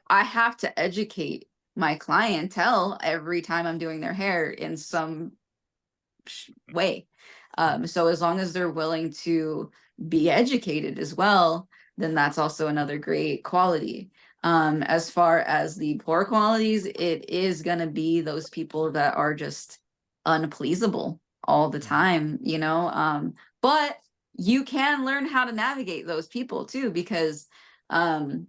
I have to educate my clientele every time I'm doing their hair in some way. So as long as they're willing to be educated as well, then that's also another great quality. As far as the poor qualities, it is going to be those people that are just unpleasable all the time, you know. But you can learn how to navigate those people too, because in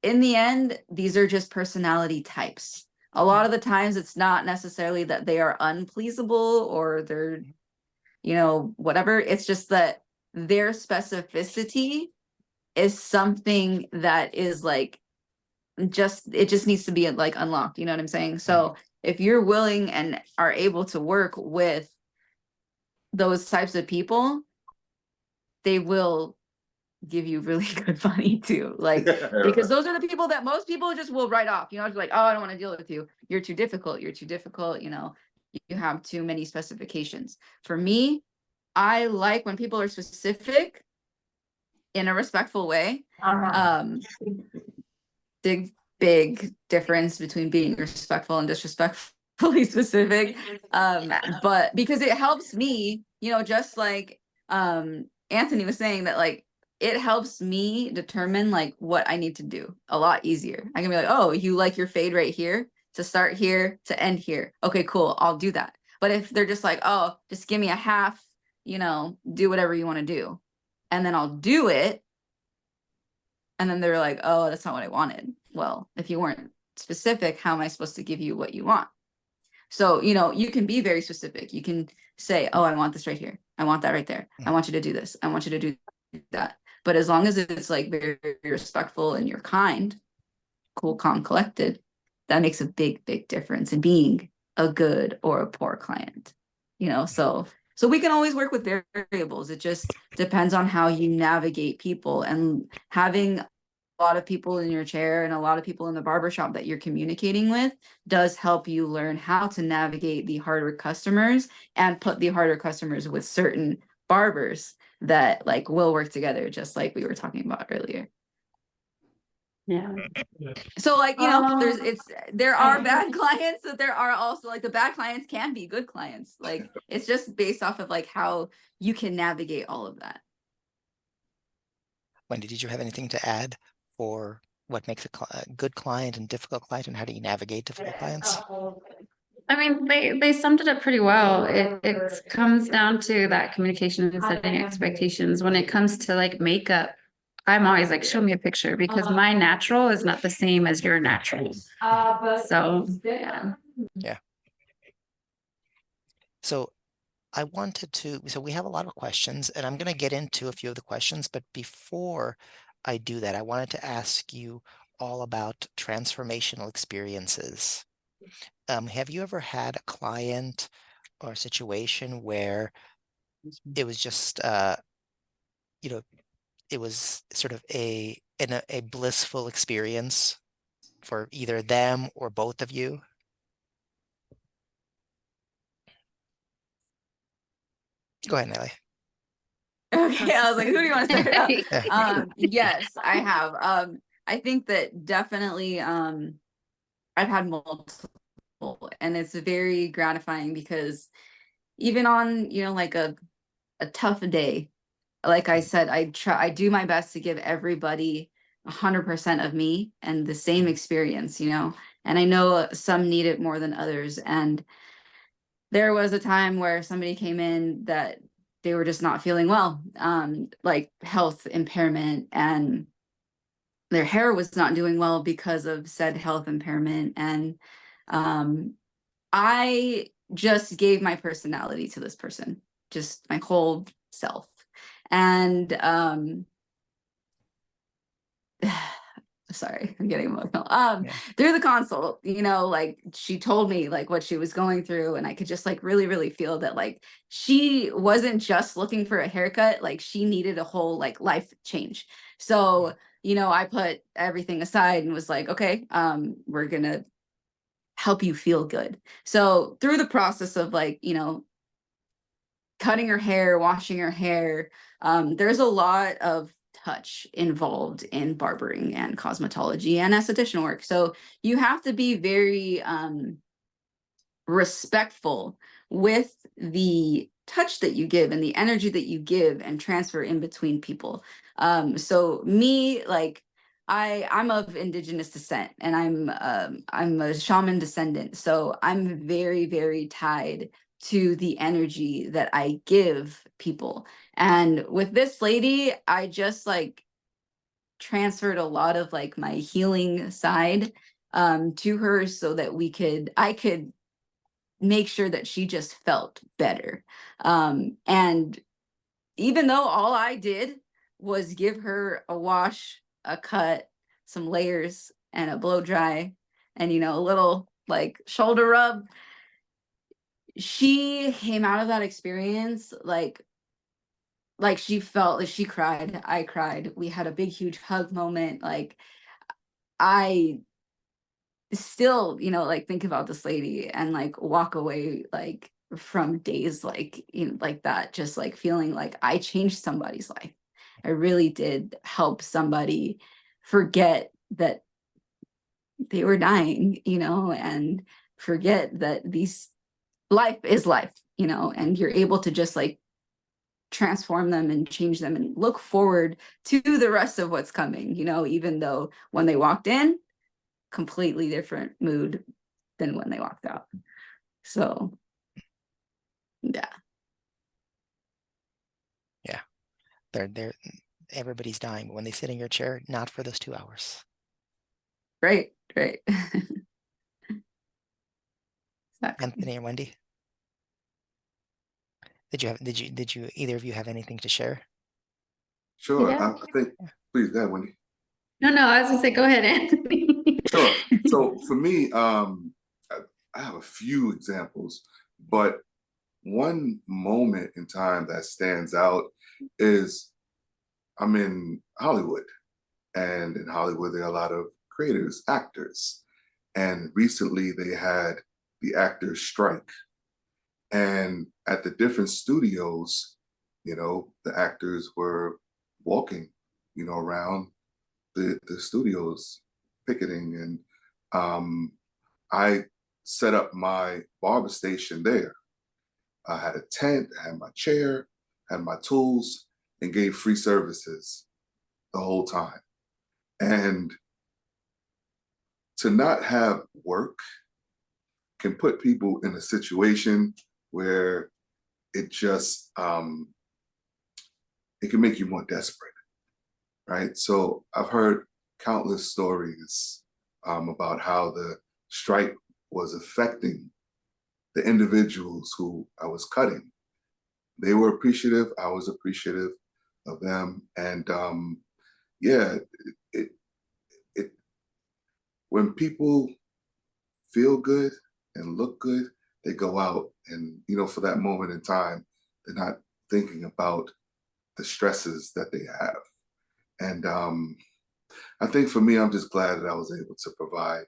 the end, these are just personality types. A lot of the times it's not necessarily that they are unpleasable or they're, you know, whatever. It's just that their specificity is something that is like it just needs to be like unlocked, you know what I'm saying? So if you're willing and are able to work with those types of people, they will give you really good money too, like because those are the people that most people just will write off, you know, it's like, oh, I don't want to deal with you, you're too difficult, you know, you have too many specifications. For me, I like when people are specific in a respectful way. Big difference between being respectful and disrespectfully specific. But because it helps me, you know, just like Anthony was saying, that like it helps me determine like what I need to do a lot easier. I can be like, oh, you like your fade right here to start here to end here. Okay, cool, I'll do that. But if they're just like, oh, just give me a half, you know, do whatever you want to do, and then I'll do it, and then they're like, oh, that's not what I wanted. Well, if you weren't specific, how am I supposed to give you what you want? So, you know, you can be very specific. You can say, oh, I want this right here. I want that right there. I want you to do this. I want you to do that. But as long as it's like very, very respectful and you're kind, cool, calm, collected, that makes a big difference in being a good or a poor client, you know? So we can always work with variables. It just depends on how you navigate people, and having a lot of people in your chair and a lot of people in the barbershop that you're communicating with does help you learn how to navigate the harder customers and put the harder customers with certain barbers that like will work together, just like we were talking about earlier. Yeah. So like, you know, there are bad clients, but there are also like the bad clients can be good clients. Like it's just based off of like how you can navigate all of that. Wendy, did you have anything to add for what makes a good client and difficult client, and how do you navigate difficult clients? I mean, they summed it up pretty well. It comes down to that communication and setting expectations. When it comes to like makeup, I'm always like, show me a picture, because my natural is not the same as your natural. So yeah. Yeah. So so we have a lot of questions, and I'm going to get into a few of the questions, but before I do that, I wanted to ask you all about transformational experiences. Have you ever had a client or a situation where it was just, you know, it was sort of a blissful experience for either them or both of you? Go ahead, Nelly. Okay, I was like, who do you want to start out? Yeah. Yes, I have. I think that definitely I've had multiple, and it's very gratifying because even on, you know, like a tough day, like I said, I do my best to give everybody 100% of me and the same experience, you know, and I know some need it more than others. And there was a time where somebody came in that they were just not feeling well, like health impairment, and their hair was not doing well because of said health impairment. And I just gave my personality to this person, just my whole self. And sorry, I'm getting emotional. Through the consult, you know, like she told me like what she was going through, and I could just like really, really feel that like she wasn't just looking for a haircut, like she needed a whole like life change. So, you know, I put everything aside and was like, okay, we're gonna help you feel good. So through the process of like, you know, cutting her hair, washing her hair, there's a lot of touch involved in barbering and cosmetology and esthetician work. So you have to be very respectful with the touch that you give and the energy that you give and transfer in between people. So me, like, I'm of indigenous descent, and I'm a shaman descendant. So I'm very, very tied to the energy that I give people. And with this lady, I just like transferred a lot of like my healing side to her, so that I could make sure that she just felt better. And even though all I did was give her a wash, a cut, some layers, and a blow dry, and, you know, a little like shoulder rub, she came out of that experience like she felt like she cried. I cried. We had a big, huge hug moment. Like, I still, you know, like think about this lady and like walk away like from days like, you know, like that, just like feeling like I changed somebody's life. I really did help somebody forget that they were dying, you know, and forget that life is life, you know, and you're able to just like transform them and change them and look forward to the rest of what's coming, you know, even though when they walked in, completely different mood than when they walked out. So yeah. Yeah. They're everybody's dying, but when they sit in your chair, not for those 2 hours. Right. Anthony or Wendy? Did you either of you have anything to share? Sure. Yeah. I think, please, go ahead, Wendy. No, I was gonna say, go ahead, Anthony. Sure. So for me, I have a few examples, but one moment in time that stands out is I'm in Hollywood, and in Hollywood, there are a lot of creators, actors. And recently they had the actors strike. And at the different studios, you know, the actors were walking, you know, around the studios, picketing. And I set up my barber station there. I had a tent, I had my chair, had my tools, and gave free services the whole time. And to not have work can put people in a situation where it just it can make you more desperate, right? So I've heard countless stories about how the strike was affecting the individuals who I was cutting. They were appreciative. I was appreciative of them, and yeah, it, it when people feel good and look good, they go out and, you know, for that moment in time, they're not thinking about the stresses that they have. And I think for me, I'm just glad that I was able to provide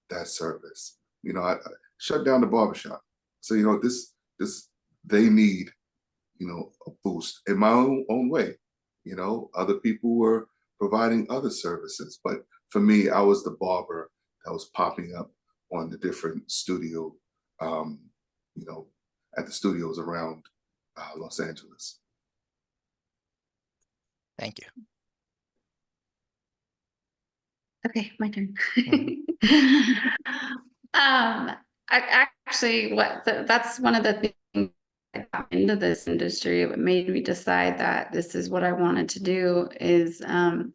that service. You know, I shut down the barbershop. So, you know, this they need, you know, a boost in my own way. You know, other people were providing other services, but for me, I was the barber that was popping up on the different studio, um, you know, at the studios around Los Angeles. Thank you. Okay, my turn. Mhm. I actually, that's one of the things about into this industry, what made me decide that this is what I wanted to do is, again,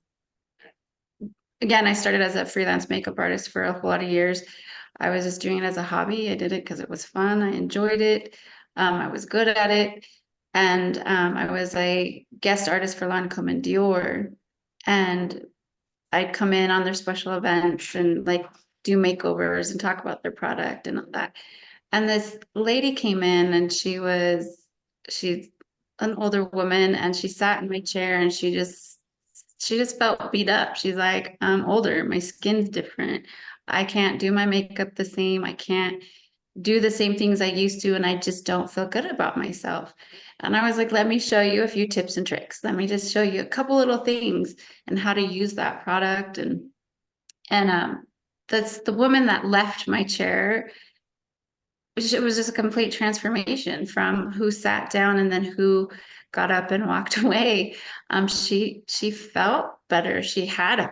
I started as a freelance makeup artist for a whole lot of years. I was just doing it as a hobby. I did it because it was fun. I enjoyed it. I was good at it. And I was a guest artist for Lancome and Dior. And I'd come in on their special events and like do makeovers and talk about their product and all that. And this lady came in and she's an older woman and she sat in my chair and she just felt beat up. She's like, I'm older, my skin's different. I can't do my makeup the same. I can't do the same things I used to, and I just don't feel good about myself. And I was like, let me show you a few tips and tricks. Let me just show you a couple little things and how to use that product. And that's the woman that left my chair. It was just a complete transformation from who sat down and then who got up and walked away. She felt better. She had,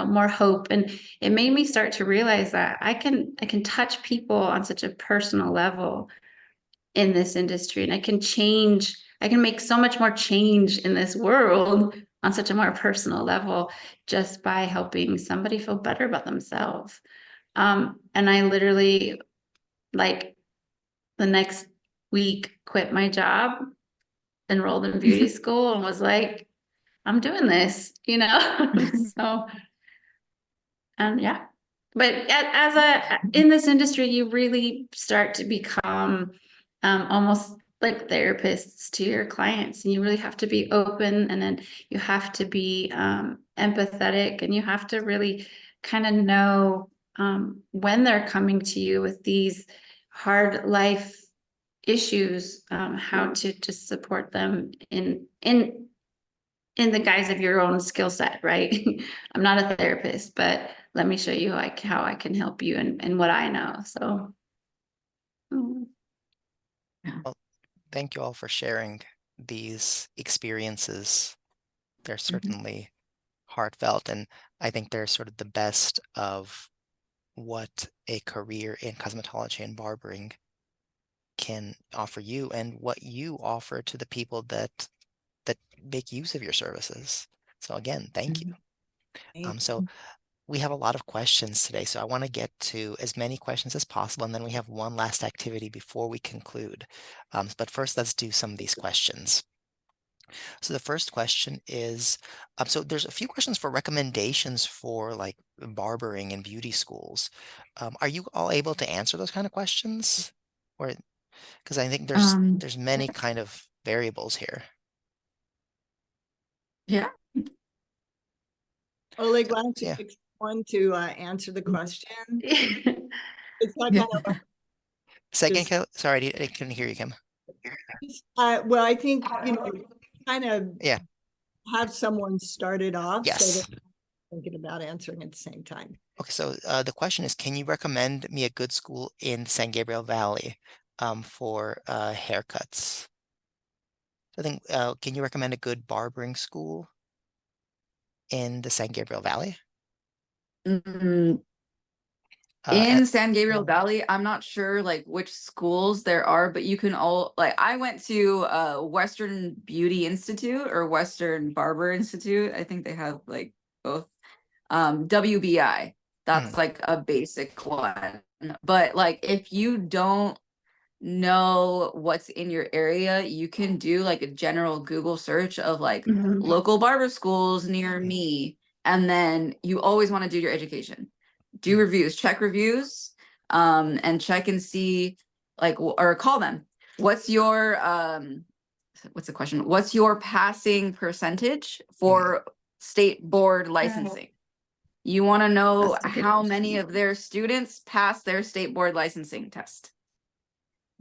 more hope, and it made me start to realize that I can touch people on such a personal level in this industry, and I can make so much more change in this world on such a more personal level just by helping somebody feel better about themselves. And I literally, like, the next week quit my job, enrolled in beauty school, and was like, I'm doing this, So, and yeah. But in this industry, you really start to become almost like therapists to your clients, and you really have to be open, and then you have to be empathetic, and you have to really kind of know when they're coming to you with these hard life issues, how to just support them in the guise of your own skill set, right? I'm not a therapist, but let me show you how I can help you and what I know. So Thank you all for sharing these experiences. They're certainly heartfelt, and I think they're sort of the best of what a career in cosmetology and barbering can offer you and what you offer to the people that make use of your services. So again, thank you. So we have a lot of questions today, so I want to get to as many questions as possible, and then we have one last activity before we conclude. But first, let's do some of these questions. So the first question is, so there's a few questions for recommendations for like barbering and beauty schools. Are you all able to answer those kind of questions? Or because I think there's many kind of variables here. Yeah. Oleg, why don't you Yeah. pick one to answer the question? It's not Yeah. kind of Second, sorry, I couldn't hear you, Kim. well, I think, kind of Yeah. have someone start it off so Yes. that I'm thinking about answering at the same time. Okay, so the question is, can you recommend me a good school in San Gabriel Valley for haircuts? So I think, can you recommend a good barbering school in the San Gabriel Valley? In San Gabriel Valley, I'm not sure like which schools there are, but you can all like I went to Western Beauty Institute or Western Barber Institute. I think they have like both. WBI, that's like a basic one. But like if you don't know what's in your area, you can do like a general Google search of like local barber schools near me. And then you always want to do your education. Do reviews, check reviews, and check and see like or call them. What's your what's the question? What's your passing percentage for state board licensing? You want to know how many of their students pass their state board licensing test,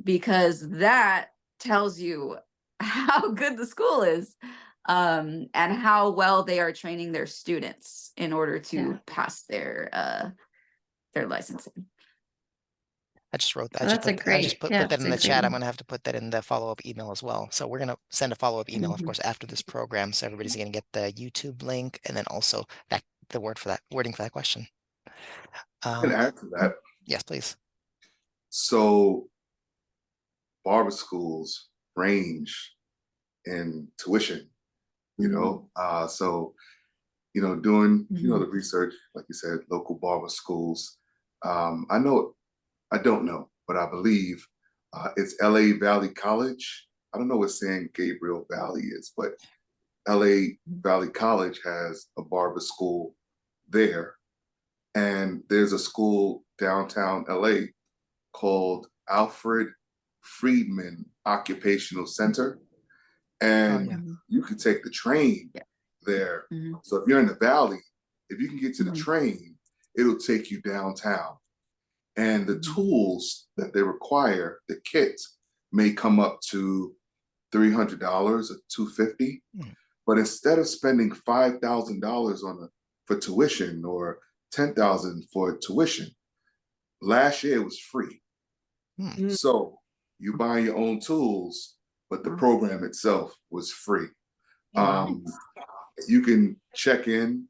because that tells you how good the school is, and how well they are training their students in order to pass their licensing. I just wrote that. I just put that in the chat. I'm going to have to put that in the follow-up email as well. So we're going to send a follow-up email, of course, after this program. So everybody's going to get the YouTube link and then also the wording for that question. I can add to that. Yes, please. So barber schools range in tuition, you know? So, you know, doing, you know, the research, like you said, local barber schools. I don't know, but I believe it's LA Valley College. I don't know what San Gabriel Valley is, but LA Valley College has a barber school there. And there's a school downtown LA called Alfred Friedman Occupational Center. And you can take the train there. So if you're in the valley, if you can get to the train, it'll take you downtown. And the tools that they require, the kit, may come up to $300 or $250. But instead of spending $5,000 for tuition or $10,000 for tuition, last year it was free. So you buy your own tools, but the program itself was free. You can check in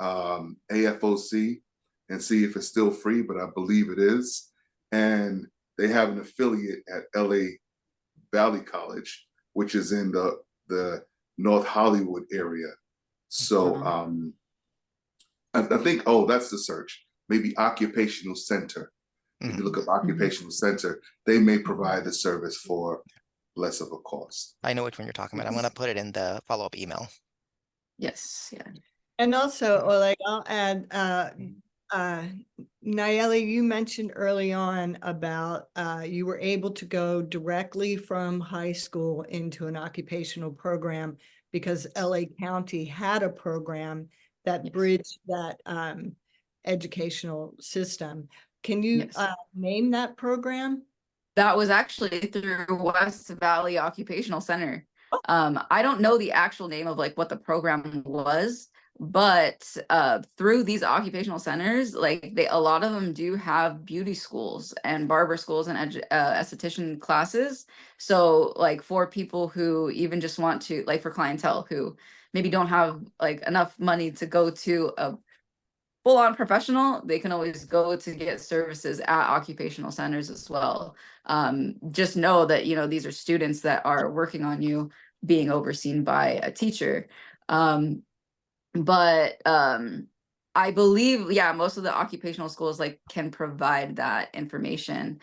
AFOC and see if it's still free, but I believe it is. And they have an affiliate at LA Valley College, which is in the North Hollywood area. So I think, oh, that's the search. Maybe occupational center. If you look up occupational center, they may provide the service for less of a cost. I know which one you're talking about. I'm going to put it in the follow-up email. Yes. Yeah. And also, or like I'll add, Nayeli, you mentioned early on about you were able to go directly from high school into an occupational program because LA County had a program that bridged that educational system. Can you name that program? That was actually through West Valley Occupational Center. I don't know the actual name of like what the program was, but through these occupational centers, like a lot of them do have beauty schools and barber schools and esthetician classes. So like for people who even just want to, like for clientele who maybe don't have like enough money to go to a full-on professional, they can always go to get services at occupational centers as well. Just know that, you know, these are students that are working on you being overseen by a teacher. I believe, yeah, most of the occupational schools like can provide that information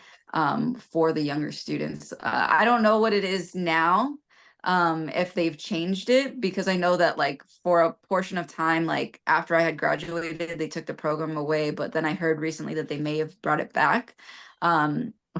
for the younger students. I don't know what it is now, if they've changed it, because I know that like for a portion of time, like after I had graduated, they took the program away, but then I heard recently that they may have brought it back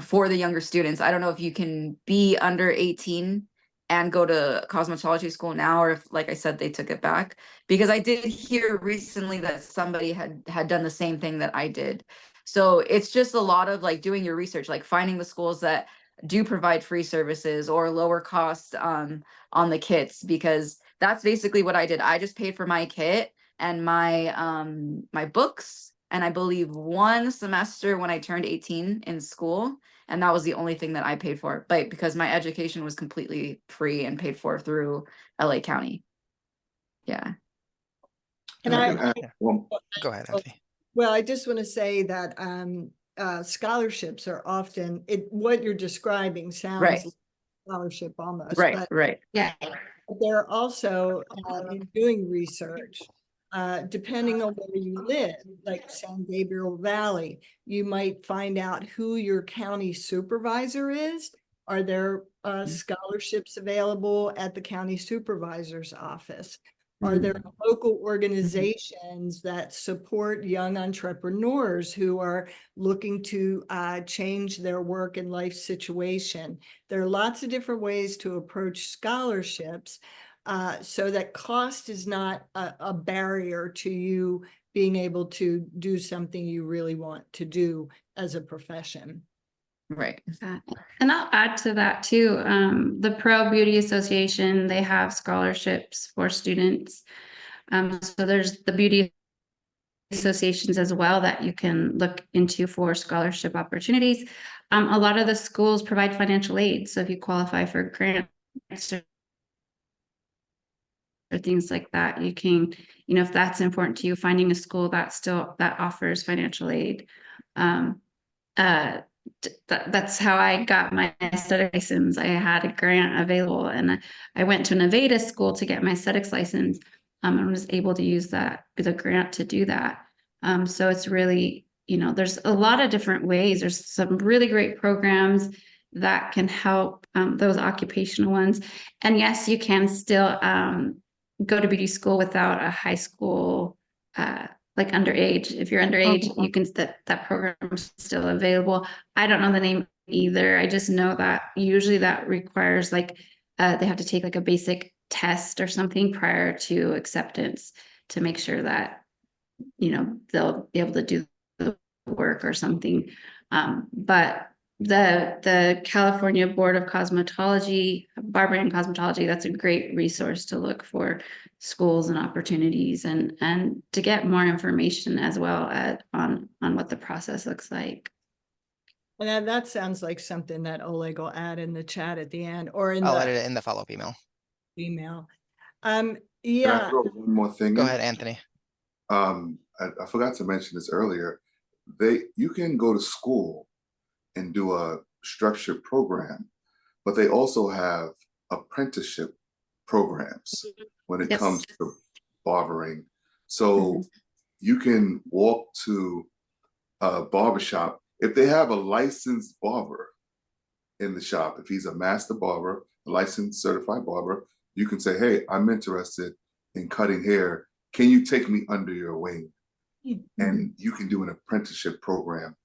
for the younger students. I don't know if you can be under 18 and go to cosmetology school now, or if, like I said, they took it back, because I did hear recently that somebody had done the same thing that I did. So it's just a lot of like doing your research, like finding the schools that do provide free services or lower costs on the kits, because that's basically what I did. I just paid for my kit and my my books, and I believe one semester when I turned 18 in school. And that was the only thing that I paid for, but because my education was completely free and paid for through LA County. Yeah. And go ahead, Anthony. Well, I just want to say that scholarships are often, what you're describing sounds like a scholarship almost. Right. Yeah. They're also in doing research. Depending on where you live, like San Gabriel Valley, you might find out who your county supervisor is. Are there scholarships available at the county supervisor's office? Are there local organizations that support young entrepreneurs who are looking to change their work and life situation? There are lots of different ways to approach scholarships. So that cost is not a barrier to you being able to do something you really want to do as a profession. Right. And I'll add to that too. The Pro Beauty Association, they have scholarships for students. So there's the beauty associations as well that you can look into for scholarship opportunities. A lot of the schools provide financial aid. So if you qualify for grants or things like that, you can, you know, if that's important to you, finding a school that offers financial aid. that's how I got my aesthetic license. I had a grant available, and I went to Nevada school to get my aesthetics license. And was able to use the grant to do that. So it's really, there's a lot of different ways. There's some really great programs that can help those occupational ones. And yes, you can still go to beauty school without a high school like underage. If you're underage, Okay. you can that program is still available. I don't know the name either. I just know that usually that requires like they have to take like a basic test or something prior to acceptance to make sure that they'll be able to do the work or something. But the California Board of Cosmetology, Barbering and Cosmetology, that's a great resource to look for schools and opportunities and to get more information as well on what the process looks like. And that sounds like something that Oleg will add in the chat at the end or in I'll the edit it in the follow-up email. email. Can I Yeah, throw one more thing Go in? ahead, Anthony. I forgot to mention this earlier. You can go to school and do a structured program, but they also have apprenticeship programs when it Yes. comes to barbering. So you can walk to a barbershop if they have a licensed barber in the shop. If he's a master barber, a licensed certified barber, you can say, hey, I'm interested in cutting hair. Can you take me under your wing? And you can do an apprenticeship program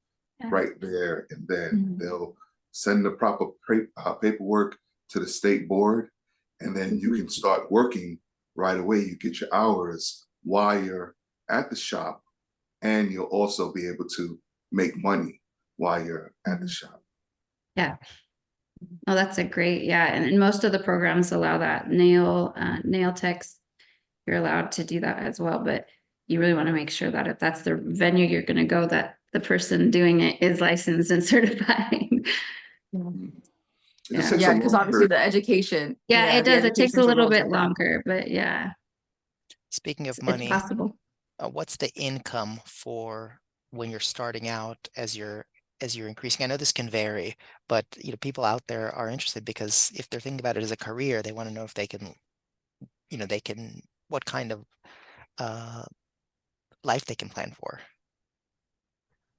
right there and then. They'll send the proper paperwork to the state board, and then you can start working right away. You get your hours while you're at the shop, and you'll also be able to make money while you're at the shop. Yeah. Oh, that's a great, yeah. And most of the programs allow that. Nail techs, you're allowed to do that as well. But you really want to make sure that if that's the venue you're going to go, that the person doing it is licensed and certified. It just Yeah. takes Yeah, a because long obviously period. the education. Yeah, it the does. It takes a education's little bit different. longer, but yeah, Speaking of it's money, possible. what's the income for when you're starting out as you're increasing? I know this can vary, but people out there are interested because if they're thinking about it as a career, they want to know if they can, what kind of life they can plan for.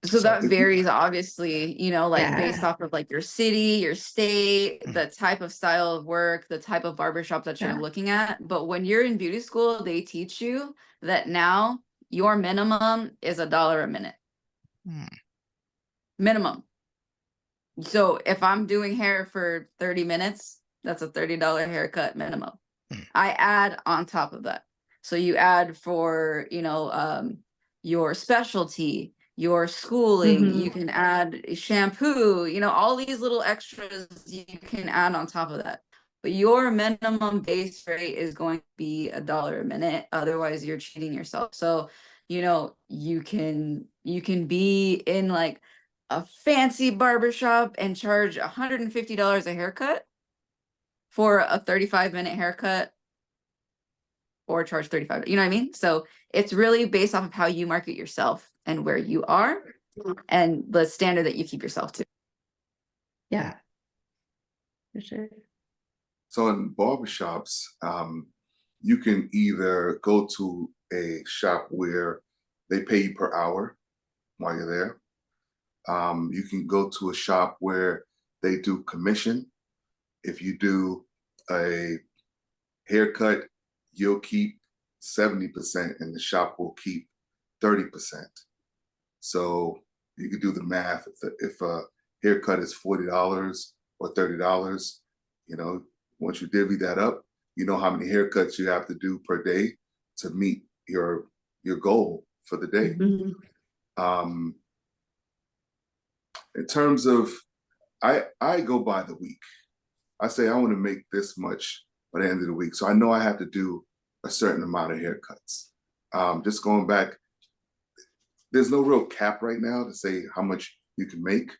So that if you- varies, obviously, like Yeah. based off of like your city, your state, the type of style of work, the type of barbershop that you're Yeah. looking at. But when you're in beauty school, they teach you that now your minimum is $1 a minute. Minimum. So if I'm doing hair for 30 minutes, that's a $30 haircut minimum. I add on top of that. So you add for, your specialty, your schooling, you can add shampoo, all these little extras you can add on top of that. But your minimum base rate is going to be $1 a minute. Otherwise, you're cheating yourself. So, you can be in like a fancy barbershop and charge $150 a haircut for a 35-minute haircut, or charge 35, you know what I mean? So it's really based off of how you market yourself and where you are and the standard that you keep yourself to. Yeah, for sure. So in barbershops, you can either go to a shop where they pay you per hour while you're there. You can go to a shop where they do commission. If you do a haircut, you'll keep 70% and the shop will keep 30%. So you can do the math. If a haircut is $40 or $30, once you divvy that up, you know how many haircuts you have to do per day to meet your goal for the day. In terms of, I go by the week. I say I want to make this much by the end of the week. So I know I have to do a certain amount of haircuts. Just going back, there's no real cap right now to say how much you can make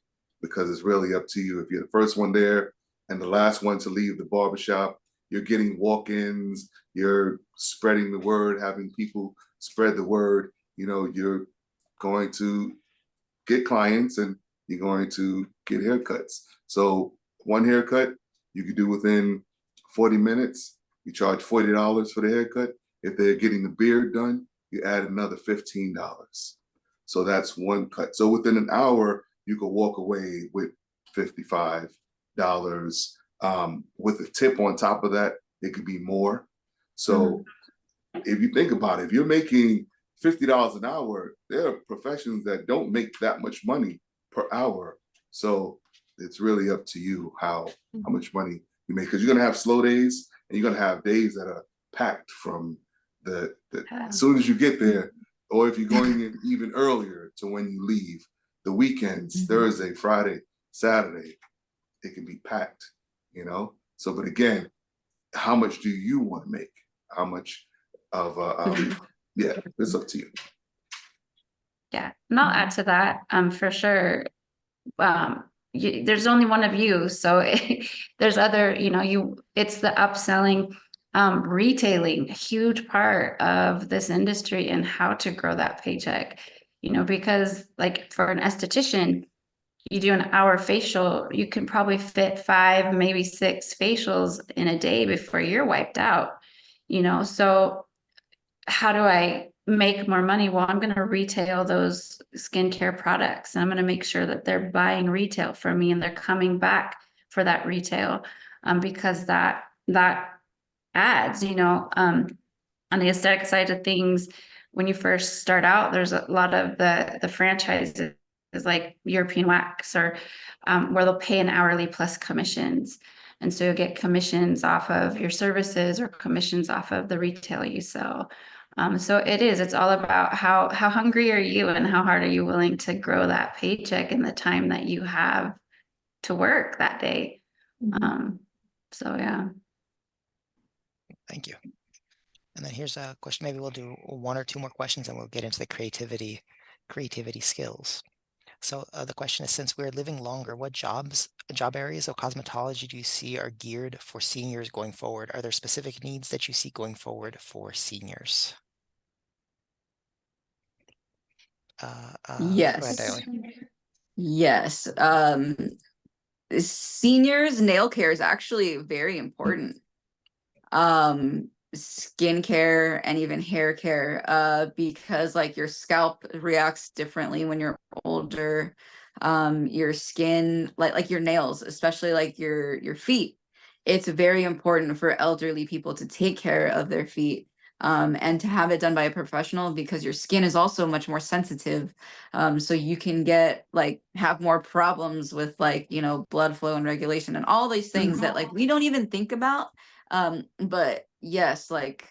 because it's really up to you. If you're the first one there and the last one to leave the barbershop, you're getting walk-ins, you're spreading the word, having people spread the word, you're going to get clients and you're going to get haircuts. So one haircut you could do within 40 minutes. You charge $40 for the haircut. If they're getting the beard done, you add another $15. So that's one cut. So within an hour, you could walk away with $55. With a tip on top of that, it could be more. So if you think about it, if you're making $50 an hour, there are professions that don't make that much money per hour. So it's really up to you how much money you make, because you're gonna have slow days and you're gonna have days that are packed from as soon as you get there, or if you're going in even earlier to when you leave, the weekends, Thursday, Friday, Saturday, it can be packed, you know? So, but again, how much do you want to make? How much of yeah, it's up to you. Yeah, and I'll add to that, for sure. There's only one of you, so there's other, it's the upselling, retailing, a huge part of this industry and how to grow that paycheck, because like for an esthetician, you do an hour facial, you can probably fit 5, maybe 6 facials in a day before you're wiped out, so how do I make more money? Well, I'm going to retail those skincare products, and I'm going to make sure that they're buying retail from me and they're coming back for that retail, because that adds, on the aesthetic side of things. When you first start out, there's a lot of the franchises like European Wax or where they'll pay an hourly plus commissions. And so you'll get commissions off of your services or commissions off of the retail you sell. So it's all about how hungry are you and how hard are you willing to grow that paycheck in the time that you have to work that day. So yeah. Thank you. And then here's a question. Maybe we'll do 1 or 2 more questions and we'll get into the creativity skills. So the question is, since we're living longer, what job areas of cosmetology do you see are geared for seniors going forward? Are there specific needs that you see going forward for seniors? Yes. Go ahead, Daily. Yes. Seniors, nail care is actually very important. Skincare and even hair care, because like your scalp reacts differently when you're older. Your skin, like your nails, especially like your feet. It's very important for elderly people to take care of their feet. And to have it done by a professional, because your skin is also much more sensitive. So you can have more problems with blood flow and regulation and all these things that like we don't even think about. But yes, there's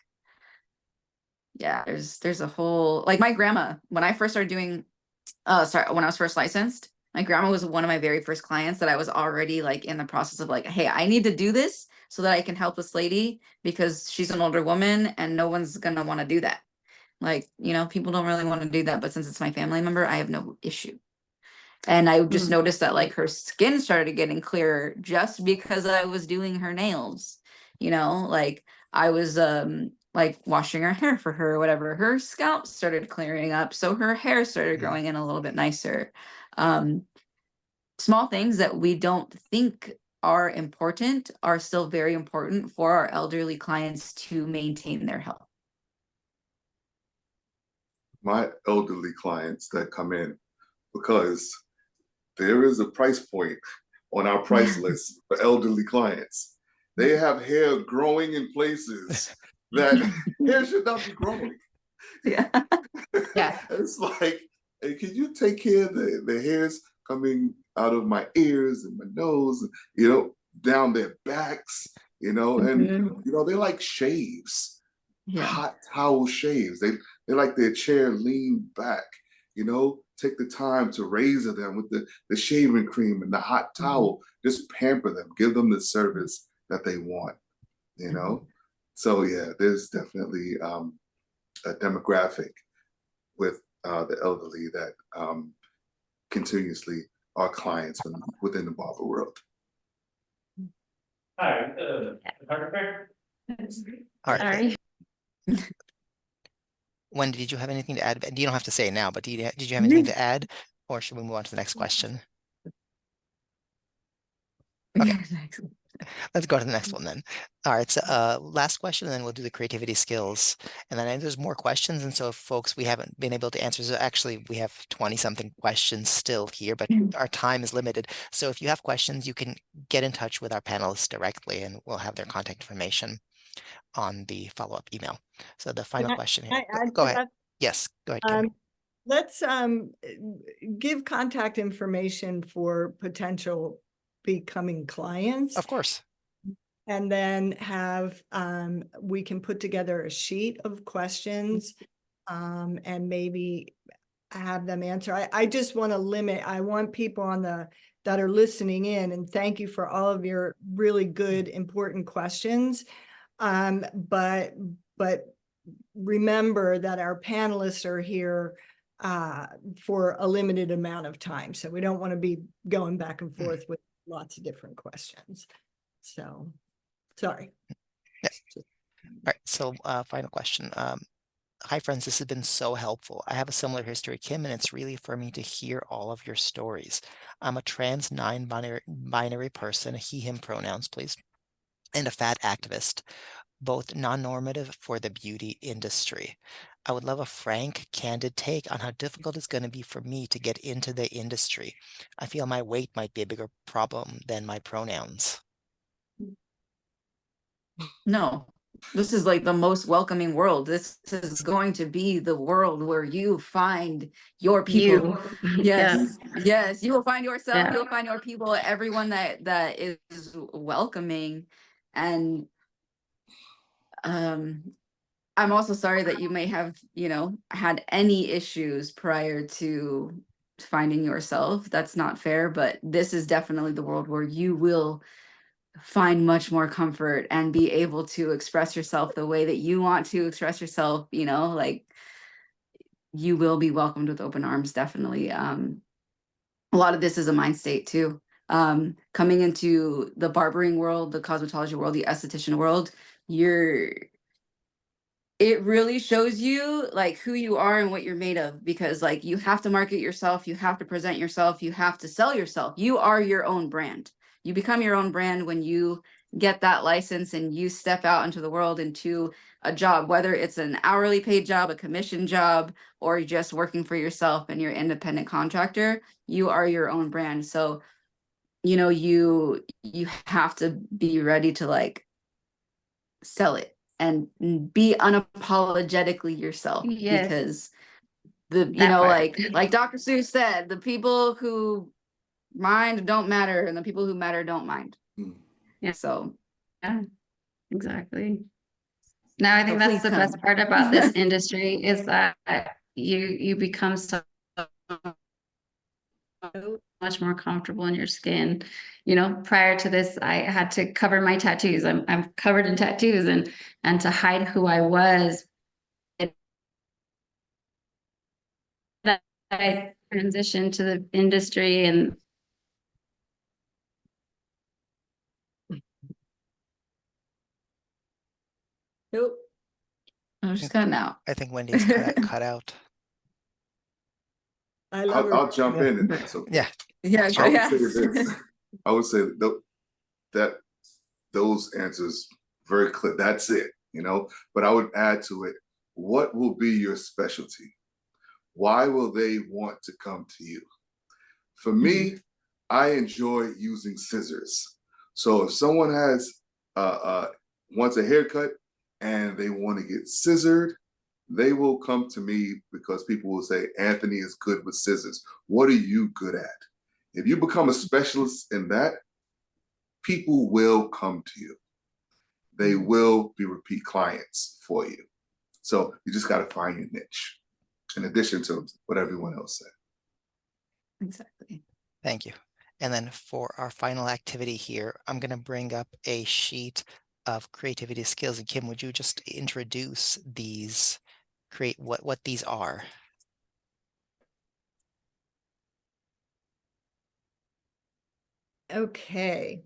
a whole, like my grandma, when I first started doing, when I was first licensed, my grandma was one of my very first clients that I was already like in the process of like, hey, I need to do this so that I can help this lady because she's an older woman and no one's gonna want to do that. Like, people don't really want to do that, but since it's my family member, I have no issue. And I just noticed that like her skin started getting clearer just because I was doing her nails. Like I was like washing her hair for her or whatever. Her scalp started clearing up, so her hair started growing in a little bit nicer. Small things that we don't think are important are still very important for our elderly clients to maintain their health. My elderly clients that come in, because there is a price point on our price list for elderly clients. They have hair growing in places that hair should not be growing. Yeah. It's like, hey, can you take care of the hairs coming out of my ears and my nose, down their backs, and they like shaves, hot towel shaves. They like their chair leaned back, take the time to razor them with the shaving cream and the hot towel. Just pamper them, give them the service that they want, So yeah, there's definitely a demographic with the elderly that continuously are clients within the barber world. Hi, photographer. All right. Sorry. Wendy, did you have anything to add? You don't have to say it now, but did you have anything to add, or should we move on to the next question? Okay. Next. Let's go to the next one then. All right, so last question, and then we'll do the creativity skills. And then I know there's more questions, and so if folks we haven't been able to answer, so actually we have 20-something questions still here, but our time is limited. So if you have questions, you can get in touch with our panelists directly, and we'll have their contact information on the follow-up email. So the final question here. Go ahead. Yes, go ahead, Kim. Let's give contact information for potential becoming clients. Of course. And then have, we can put together a sheet of questions and maybe have them answer. I just want to limit, I want people that are listening in, and thank you for all of your really good, important questions. But remember that our panelists are here for a limited amount of time. So we don't want to be going back and forth with lots of different questions. So, sorry. Yeah. All right, so final question. Hi friends, this has been so helpful. I have a similar history, Kim, and it's really for me to hear all of your stories. I'm a trans non-binary person, he, him pronouns, please, and a fat activist, both non-normative for the beauty industry. I would love a frank, candid take on how difficult it's going to be for me to get into the industry. I feel my weight might be a bigger problem than my pronouns. No, this is like the most welcoming world. This is going to be the world where you find your people. Yes, yes, you will find yourself, you'll find your people, everyone that is welcoming. And I'm also sorry that you may have, had any issues prior to finding yourself. That's not fair, but this is definitely the world where you will find much more comfort and be able to express yourself the way that you want to express yourself, like you will be welcomed with open arms, definitely. A lot of this is a mind state too. Coming into the barbering world, the cosmetology world, the esthetician world, it really shows you like who you are and what you're made of, because like you have to market yourself, you have to present yourself, you have to sell yourself. You are your own brand. You become your own brand when you get that license and you step out into the world, into a job, whether it's an hourly paid job, a commission job, or you're just working for yourself and you're an independent contractor. You are your own brand. So, you have to be ready to like sell it and be unapologetically yourself. Yes. Because That part. like Dr. Seuss said, the people who mind don't matter and the people who matter don't mind. Yeah. So Yeah, exactly. Now I think So that's the please best come. part about this industry is that you become so much more comfortable in your skin. Prior to this, I had to cover my tattoos. I'm covered in tattoos, and to hide who I was. I transitioned to the industry and Nope. I'm just cutting out. I think Wendy's cut out. I love her. I'll jump in if that's okay. Yeah. Yeah, I would say this. I would say that those answers very clear. That's it, But I would add to it, what will be your specialty? Why will they want to come to you? For me, I enjoy using scissors. So if someone wants a haircut and they want to get scissored, they will come to me because people will say, Anthony is good with scissors. What are you good at? If you become a specialist in that, people will come to you. They will be repeat clients for you. So you just got to find your niche in addition to what everyone else said. Exactly. Thank you. And then for our final activity here, I'm going to bring up a sheet of creativity skills. And Kim, would you just introduce these, what these are? Okay.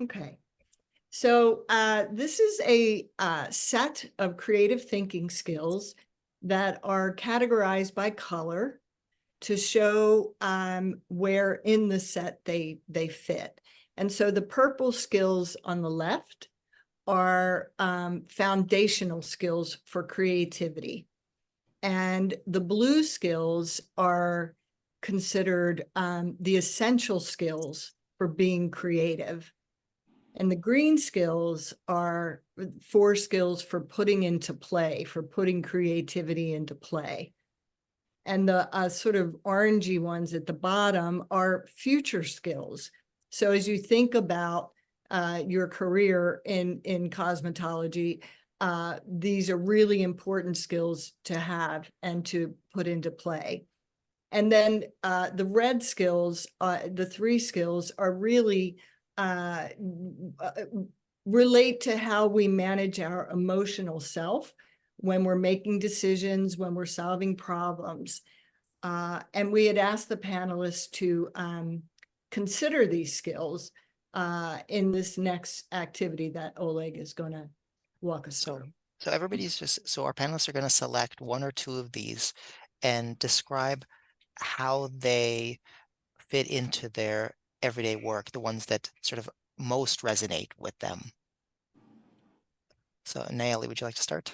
Okay. So this is a set of creative thinking skills that are categorized by color to show where in the set they fit. And so the purple skills on the left are foundational skills for creativity. And the blue skills are considered the essential skills for being creative. And the green skills are 4 skills for putting into play, for putting creativity into play. And the sort of orangey ones at the bottom are future skills. So as you think about your career in cosmetology, these are really important skills to have and to put into play. And then the red skills, the 3 skills, are really relate to how we manage our emotional self when we're making decisions, when we're solving problems. And we had asked the panelists to consider these skills in this next activity that Oleg is going to walk us through. So our panelists are going to select 1 or 2 of these and describe how they fit into their everyday work, the ones that sort of most resonate with them. So Nayeli, would you like to start?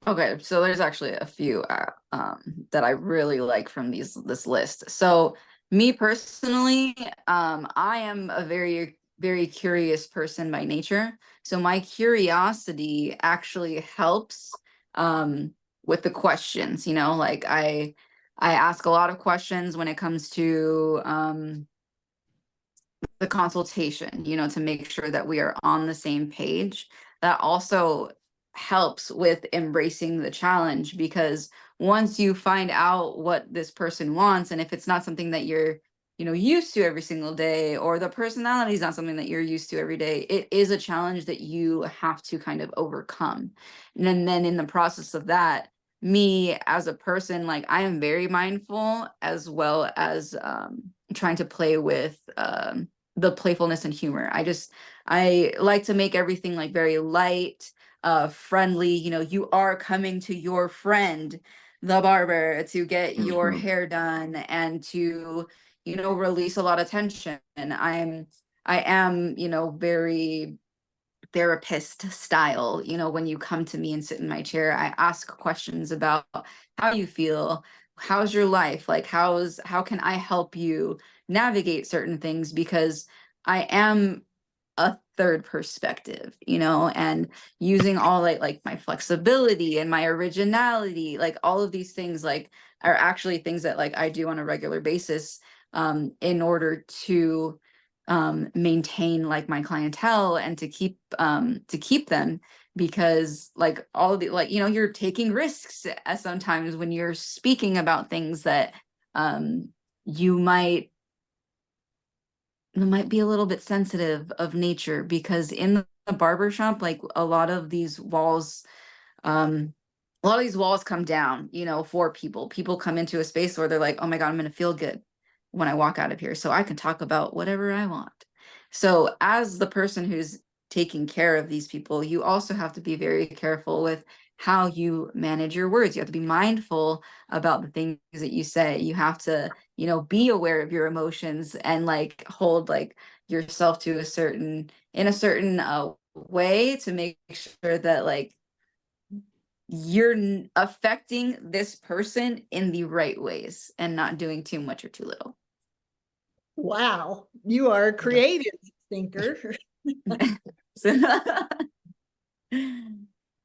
Okay, so there's actually a few that I really like from this list. So me personally, I am a very, very curious person by nature. So my curiosity actually helps with the questions, you know, like I ask a lot of questions when it comes to the consultation, you know, to make sure that we are on the same page. That also helps with embracing the challenge, because once you find out what this person wants, and if it's not something that you're, you know, used to every single day, or the personality is not something that you're used to every day, it is a challenge that you have to kind of overcome. And then in the process of that, me as a person, like I am very mindful, as well as trying to play with the playfulness and humor. I like to make everything like very light, friendly. You know, you are coming to your friend, the barber, to get your hair done and to, you know, release a lot of tension. And I am, you know, very therapist style. You know, when you come to me and sit in my chair, I ask questions about how you feel, how's your life, like how can I help you navigate certain things, because I am a third perspective, you know, and using all like my flexibility and my originality, like all of these things like are actually things that like I do on a regular basis in order to maintain like my clientele and to keep them, because like all of the, like, you know, you're taking risks sometimes when you're speaking about things that you might be a little bit sensitive of nature, because in the barber shop, like a lot of these walls come down, you know, for people come into a space where they're like, oh my God, I'm going to feel good when I walk out of here, so I can talk about whatever I want. So as the person who's taking care of these people, you also have to be very careful with how you manage your words. You have to be mindful about the things that you say. You have to, you know, be aware of your emotions and like hold like yourself to a certain way to make sure that like you're affecting this person in the right ways and not doing too much or too little. Wow, you are a creative thinker.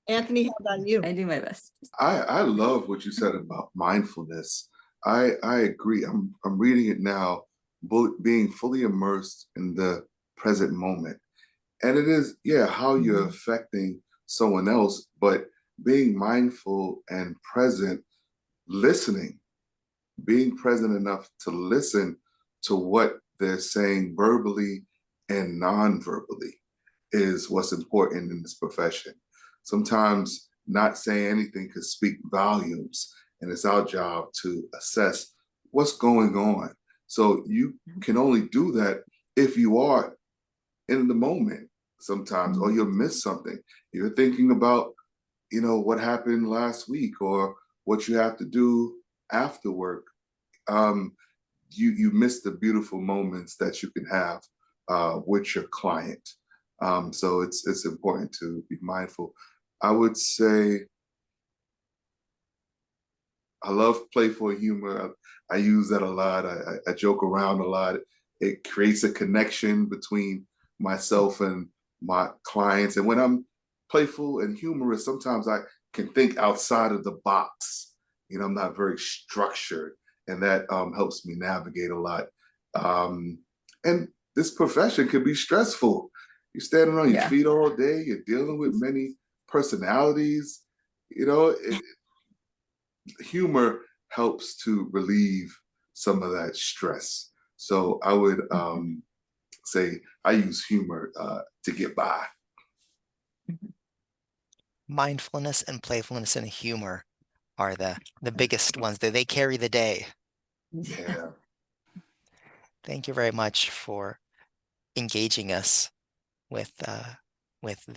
Anthony, how about you? I do my best. I love what you said about mindfulness. I agree. I'm reading it now, being fully immersed in the present moment. And it is, yeah, how you're affecting someone else, but being mindful and present, listening, being present enough to listen to what they're saying verbally and non-verbally is what's important in this profession. Sometimes not saying anything could speak volumes, and it's our job to assess what's going on. So you can only do that if you are in the moment sometimes, or you'll miss something. You're thinking about what happened last week or what you have to do after work. You miss the beautiful moments that you can have with your client. So it's important to be mindful. I would say I love playful humor. I use that a lot. I joke around a lot. It creates a connection between myself and my clients. And when I'm playful and humorous, sometimes I can think outside of the box. I'm not very structured, and that helps me navigate a lot. And this profession can be stressful. You're standing on your feet all day. You're dealing with many personalities. Humor helps to relieve some of that stress. So I would say I use humor to get by. Mindfulness and playfulness and humor are the biggest ones. They carry the day. Yeah. Thank you very much for engaging us with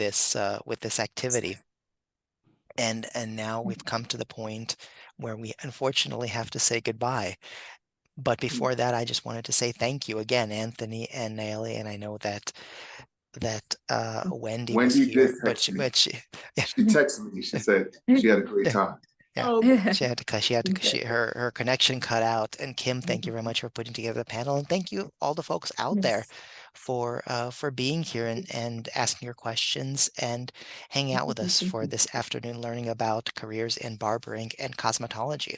this activity. And now we've come to the point where we unfortunately have to say goodbye. But before that, I just wanted to say thank you again, Anthony and Naomi. And I know that Wendy was Wendy here, did text me. she She texted me. She said she had a great time. yeah, Oh, she had to her connection cut out. And Kim, thank you very much for putting together the panel, and thank you all the folks out there for being here and asking your questions and hanging out with us for this afternoon, learning about careers in barbering and cosmetology.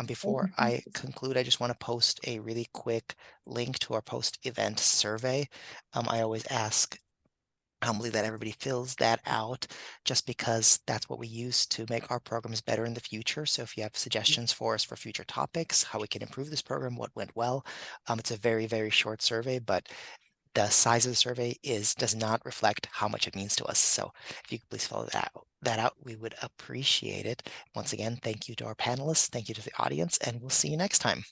Before I conclude, I just want to post a really quick link to our post-event survey. I always ask humbly that everybody fills that out, just because that's what we use to make our programs better in the future. So if you have suggestions for us for future topics, how we can improve this program, what went well, it's a very, very short survey, but the size of the survey does not reflect how much it means to us. So if you could please fill that out, we would appreciate it. Once again, thank you to our panelists, thank you to the audience, and we'll see you next time.